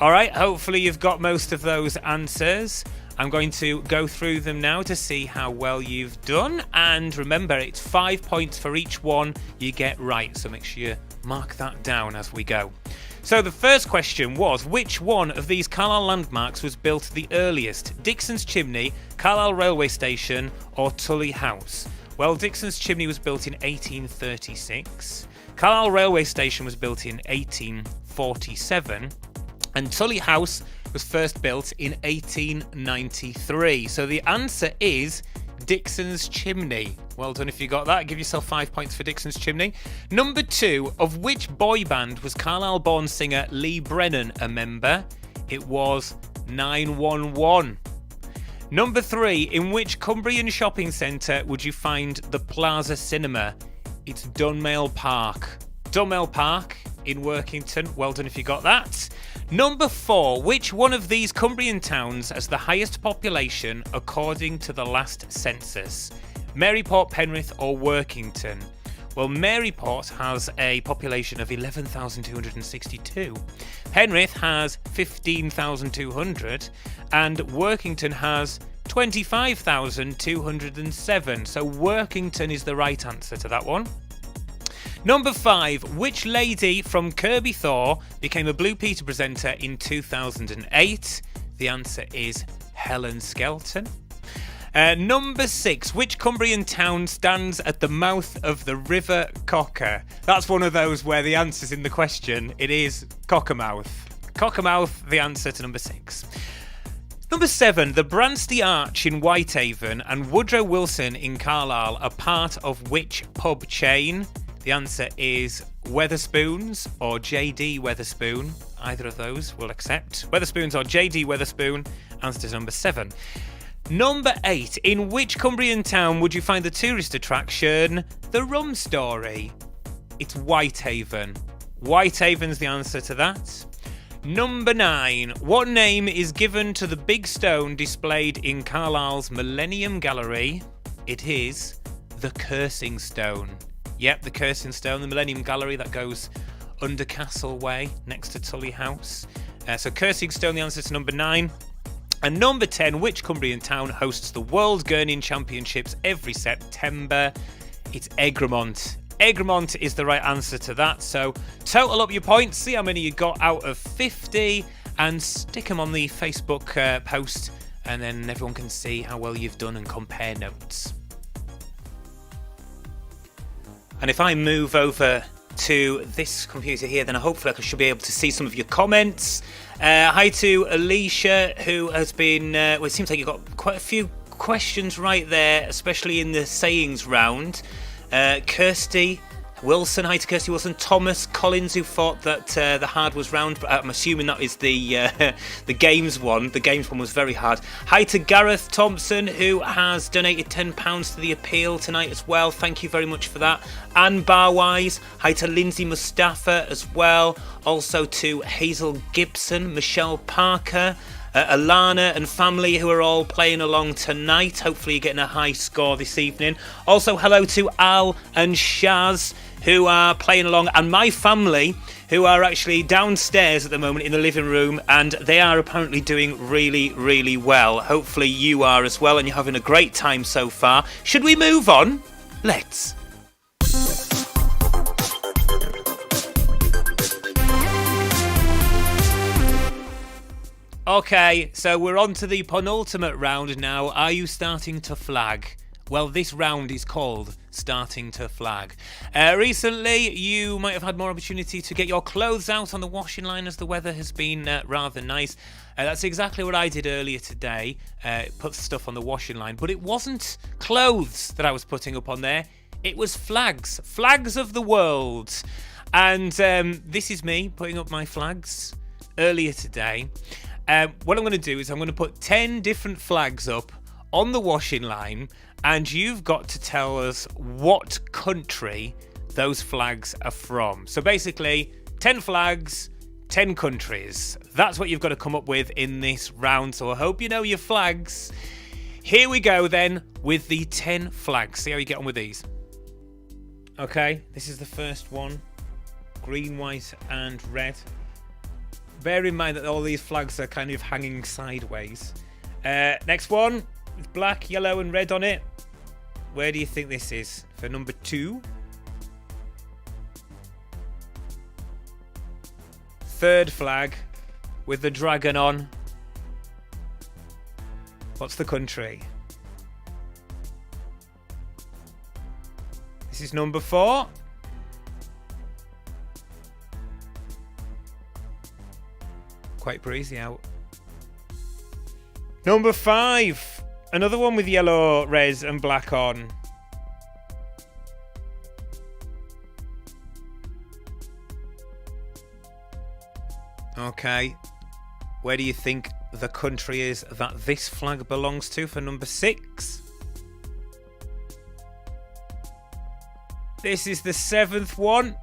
Speaker 1: Alright, hopefully you've got most of those answers. I'm going to go through them now to see how well you've done. And remember, it's 5 points for each one you get right. So make sure you mark that down as we go. So the first question was, which one of these Carlisle landmarks was built the earliest? Dixon's Chimney, Carlisle Railway Station, or Tully House? Well, Dixon's Chimney was built in 1836. Carlisle Railway Station was built in 1847. And Tully House was first built in 1893. So the answer is Dixon's Chimney. Well done if you got that. Give yourself 5 points for Dixon's Chimney. Number 2, of which boy band was Carlisle-born singer Lee Brennan a member? It was 911. Number 3, in which Cumbrian shopping centre would you find the Plaza Cinema? It's Dunmail Park. Dunmail Park in Workington. Well done if you got that. Number 4, which one of these Cumbrian towns has the highest population according to the last census? Maryport, Penrith, or Workington? Well, Maryport has a population of 11,262. Penrith has 15,200, and Workington has 25,207. So Workington is the right answer to that one. Number 5, which lady from Kirby Thor became a Blue Peter presenter in 2008? The answer is Helen Skelton. Number 6, which Cumbrian town stands at the mouth of the River Cocker? That's one of those where the answer's in the question. It is Cockermouth. Cockermouth, the answer to number 6. Number 7, the Branstey Arch in Whitehaven and Woodrow Wilson in Carlisle are part of which pub chain? The answer is Wetherspoons or JD Wetherspoon. Either of those we'll accept. Wetherspoons or JD Wetherspoon. Answer to number 7. Number 8. In which Cumbrian town would you find the tourist attraction, The Rum Story? It's Whitehaven. Whitehaven's the answer to that. Number 9. What name is given to the big stone displayed in Carlisle's Millennium Gallery? It is the Cursing Stone. Yep, the Cursing Stone, the Millennium Gallery that goes under Castle Way next to Tully House. So Cursing Stone, the answer to number 9. And number 10, which Cumbrian town hosts the World Gurning Championships every September? It's Egremont. Egremont is the right answer to that. So total up your points, see how many you got out of 50, and stick them on the Facebook post, and then everyone can see how well you've done and compare notes. And if I move over to this computer here, then hopefully I should be able to see some of your comments. Hi to Alicia, who has been, well, it seems like you've got quite a few questions right there, especially in the sayings round. Kirsty Wilson, hi to Kirsty Wilson. Thomas Collins, who thought that the hard was round, but I'm assuming that is the games one. The games one was very hard. Hi to Gareth Thompson, who has donated £10 to the appeal tonight as well. Thank you very much for that. Anne Barwise, hi to Lindsay Mustafa as well. Also to Hazel Gibson, Michelle Parker, Alana and family who are all playing along tonight. Hopefully you're getting a high score this evening. Also hello to Al and Shaz who are playing along, and my family who are actually downstairs at the moment in the living room, and they are apparently doing really, really well. Hopefully you are as well and you're having a great time so far. Should we move on? Let's. Okay, so we're on to the penultimate round now. Are you starting to flag? Well, this round is called Starting to Flag. Recently, you might have had more opportunity to get your clothes out on the washing line as the weather has been rather nice. That's exactly what I did earlier today, put stuff on the washing line. But it wasn't clothes that I was putting up on there. It was flags. Flags of the world. And this is me putting up my flags earlier today. What I'm going to do is I'm going to put 10 different flags up on the washing line, and you've got to tell us what country those flags are from. So basically, 10 flags, 10 countries. That's what you've got to come up with in this round, so I hope you know your flags. Here we go then with the 10 flags. See how you get on with these. Okay, this is the first one. Green, white and red. Bear in mind that all these flags are kind of hanging sideways. Next one, with black, yellow and red on it. Where do you think this is? For number 2. Third flag, with the dragon on. What's the country? This is number 4. Quite breezy out. Number 5. Another one with yellow, red and black on. Okay. Where do you think the country is that this flag belongs to for number 6? This is the 7th one.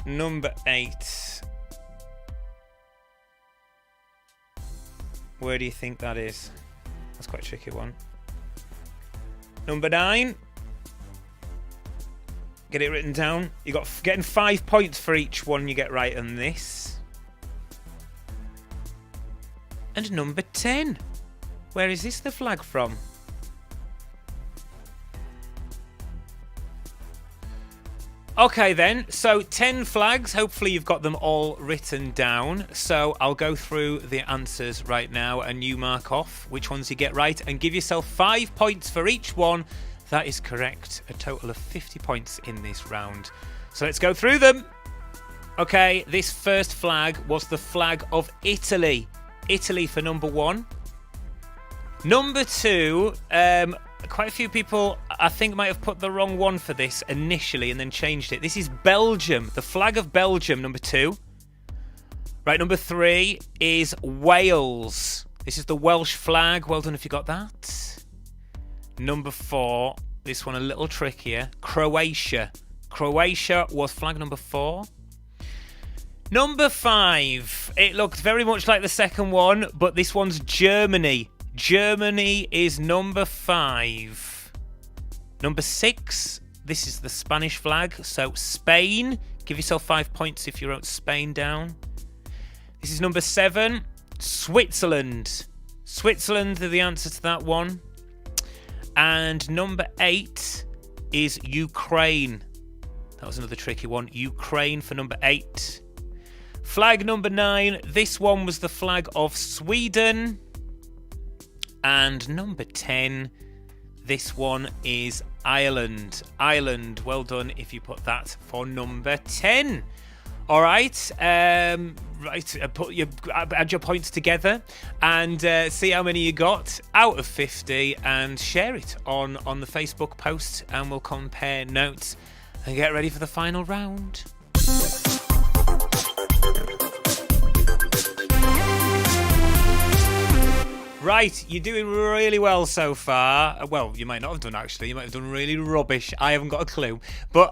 Speaker 1: Number 8. Where do you think that is? That's quite a tricky one. Number 9. Get it written down. You got getting 5 points for each one you get right on this. And number 10. Where is this the flag from? Okay then, so 10 flags. Hopefully you've got them all written down. So I'll go through the answers right now and you mark off which ones you get right and give yourself 5 points for each one. That is correct. A total of 50 points in this round. So let's go through them. Okay, this first flag was the flag of Italy. Italy for number 1. Number 2, quite a few people, I think, might have put the wrong one for this initially and then changed it. This is Belgium, the flag of Belgium, number 2. Right, number 3 is Wales. This is the Welsh flag. Well done if you got that. Number 4, this one a little trickier, Croatia. Croatia was flag number 4. Number 5, it looked very much like the second one, but this one's Germany. Germany is number 5. Number 6, this is the Spanish flag. So Spain, give yourself 5 points if you wrote Spain down. This is number 7, Switzerland. Switzerland are the answer to that one. And number 8 is Ukraine. That was another tricky one. Ukraine for number 8. Flag number 9, this one was the flag of Sweden. And number 10, this one is Ireland. Ireland, well done if you put that for number 10. All right. Add your points together and see how many you got out of 50 and share it on the Facebook post, and we'll compare notes and get ready for the final round. Right, you're doing really well so far. Well, you might not have done, actually. You might have done really rubbish. I haven't got a clue. But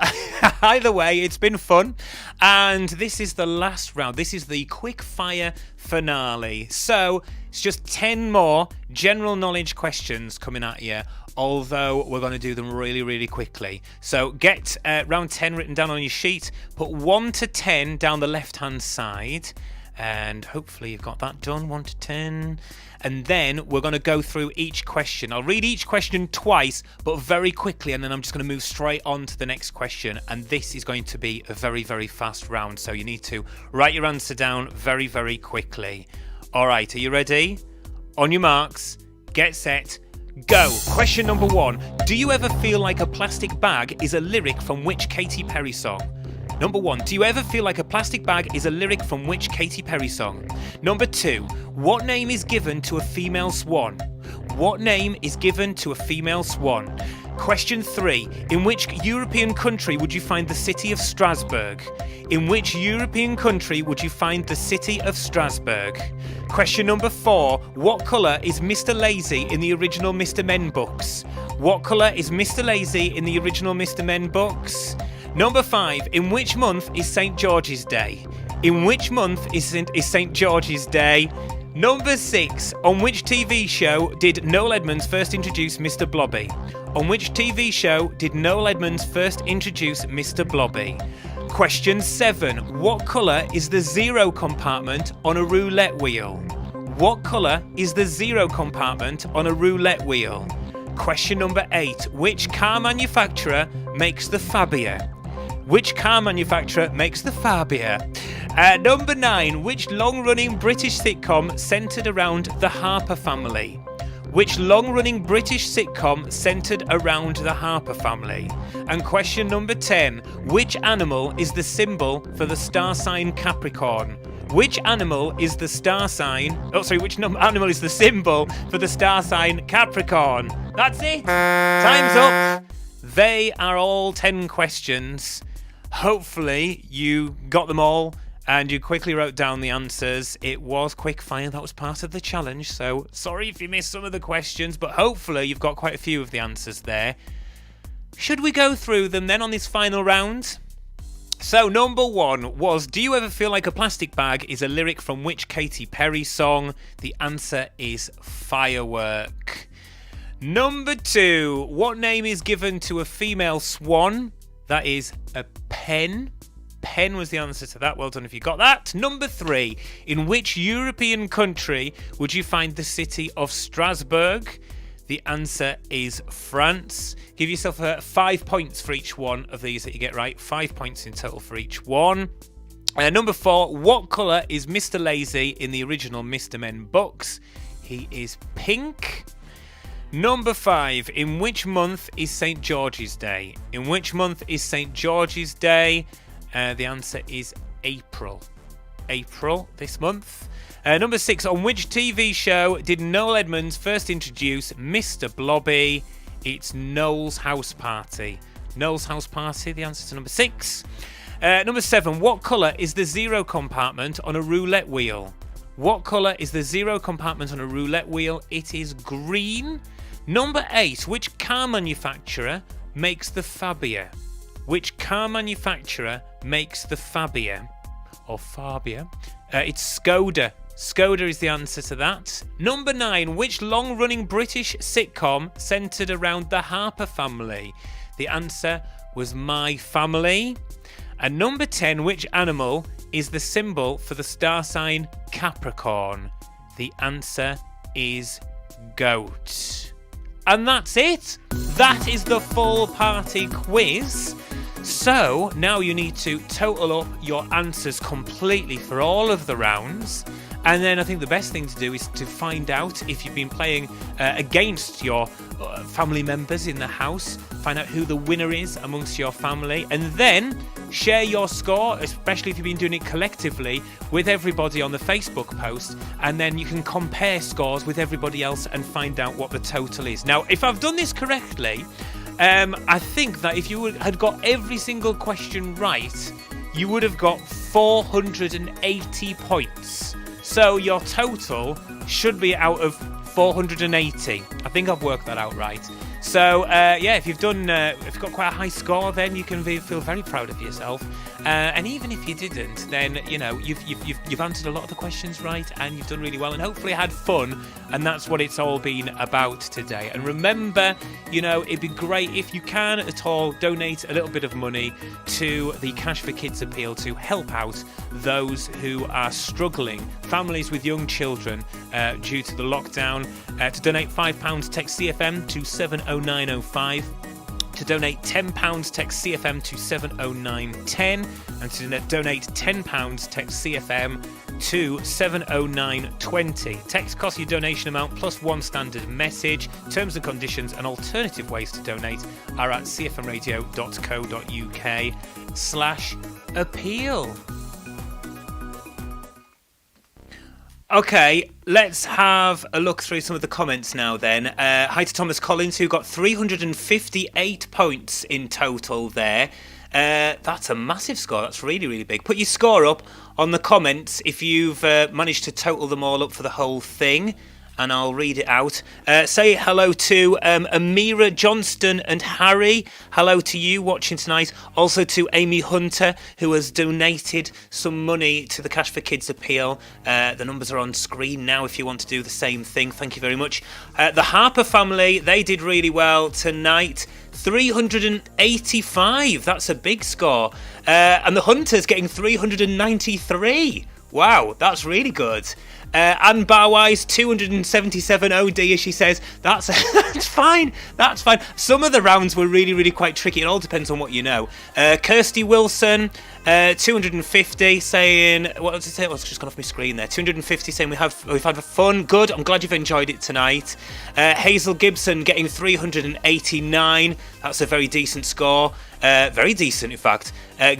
Speaker 1: either way, it's been fun. And this is the last round. This is the quick fire finale. So it's just 10 more general knowledge questions coming at you, although we're going to do them really, really quickly. So get round 10 written down on your sheet. Put 1 to 10 down the left-hand side. And hopefully you've got that done, 1 to 10. And then we're going to go through each question. I'll read each question twice, but very quickly, and then I'm just going to move straight on to the next question. And this is going to be a very, very fast round, so you need to write your answer down very, very quickly. All right, are you ready? On your marks, get set, go. Question number 1. Do you ever feel like a plastic bag is a lyric from which Katy Perry song? Number 1, do you ever feel like a plastic bag is a lyric from which Katy Perry song? Number 2, what name is given to a female swan? What name is given to a female swan? Question 3, in which European country would you find the city of Strasbourg? In which European country would you find the city of Strasbourg? Question number 4, what colour is Mr. Lazy in the original Mr. Men books? What colour is Mr. Lazy in the original Mr. Men books? Number 5, in which month is St. George's Day? In which month is St. George's Day? Number 6, on which TV show did Noel Edmonds first introduce Mr. Blobby? On which TV show did Noel Edmonds first introduce Mr. Blobby? Question 7, what colour is the zero compartment on a roulette wheel? What colour is the zero compartment on a roulette wheel? Question number 8, which car manufacturer makes the Fabia? Which car manufacturer makes the Fabia? Number 9, which long-running British sitcom centred around the Harper family? Which long-running British sitcom centred around the Harper family? And question number 10, which animal is the symbol for the star sign Capricorn? Which animal is the which animal is the symbol for the star sign Capricorn? That's it. Time's up. They are all 10 questions. Hopefully you got them all and you quickly wrote down the answers. It was quick fire. That was part of the challenge. So sorry if you missed some of the questions, but hopefully you've got quite a few of the answers there. Should we go through them then on this final round? So number 1 was, do you ever feel like a plastic bag is a lyric from which Katy Perry song? The answer is Firework. Number 2, what name is given to a female swan? That is a pen. Pen was the answer to that. Well done if you got that. Number 3, in which European country would you find the city of Strasbourg? The answer is France. Give yourself 5 points for each one of these that you get right. 5 points in total for each one. Number 4, what colour is Mr. Lazy in the original Mr. Men books? He is pink. Number 5, in which month is St. George's Day? In which month is St. George's Day? The answer is April. April, this month. Number 6, on which TV show did Noel Edmonds first introduce Mr. Blobby? It's Noel's House Party. Noel's House Party, the answer to number 6. Number 7, what colour is the zero compartment on a roulette wheel? What colour is the zero compartment on a roulette wheel? It is green. Number 8, which car manufacturer makes the Fabia? Which car manufacturer makes the Fabia? Or Fabia? It's Skoda. Skoda is the answer to that. Number 9, which long-running British sitcom centred around the Harper family? The answer was My Family. And number 10, which animal is the symbol for the star sign Capricorn? The answer is goat. And that's it. That is the full party quiz. So now you need to total up your answers completely for all of the rounds. And then I think the best thing to do is to find out if you've been playing against your family members in the house, find out who the winner is amongst your family, and then share your score, especially if you've been doing it collectively, with everybody on the Facebook post, and then you can compare scores with everybody else and find out what the total is. Now, if I've done this correctly, I think that if you had got every single question right, you would have got 480 points. So your total should be out of 480. I think I've worked that out right. So if you've got quite a high score, then you can feel very proud of yourself. And even if you didn't, then you've answered a lot of the questions right, and you've done really well, and hopefully had fun. And that's what it's all been about today. And remember, it'd be great if you can at all donate a little bit of money to the Cash for Kids appeal to help out those who are struggling, families with young children due to the lockdown. To donate £5, text CFM to 70905. To donate £10, text CFM to 70910. And to donate £10, text CFM to 70920. Text costs your donation amount plus one standard message. Terms and conditions and alternative ways to donate are at cfmradio.co.uk/appeal. Okay, let's have a look through some of the comments now then. Hi to Thomas Collins, who got 358 points in total there. That's a massive score. That's really, really big. Put your score up on the comments if you've managed to total them all up for the whole thing, and I'll read it out. Say hello to Amira Johnston and Harry. Hello to you watching tonight. Also to Amy Hunter, who has donated some money to the Cash for Kids appeal. The numbers are on screen now if you want to do the same thing. Thank you very much. The Harper family, they did really well tonight. 385. That's a big score. And the Hunters getting 393. Wow, that's really good. Anne Barwise, 277 OD, as she says. That's fine. That's fine. Some of the rounds were really, really quite tricky. It all depends on what you know. Kirsty Wilson, 250, saying, what does it say? It's just gone off my screen there. 250 saying we've had fun. Good. I'm glad you've enjoyed it tonight. Hazel Gibson getting 389. That's a very decent score. Very decent, in fact.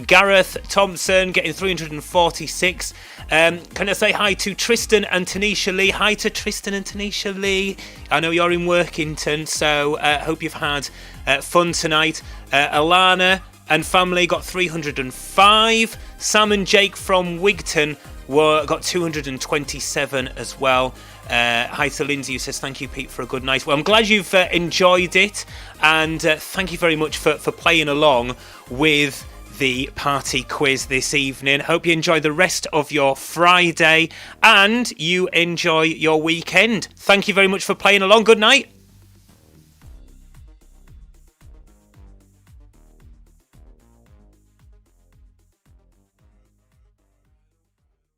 Speaker 1: Gareth Thompson getting 346. Can I say hi to Tristan and Tanisha Lee? Hi to Tristan and Tanisha Lee. I know you're in Workington, so hope you've had fun tonight. Alana and family got 305. Sam and Jake from Wigton got 227 as well. Hi to Lindsay, who says thank you, Pete, for a good night. Well, I'm glad you've enjoyed it, and thank you very much for playing along with the party quiz this evening. Hope you enjoy the rest of your Friday and you enjoy your weekend. Thank you very much for playing along. Good night.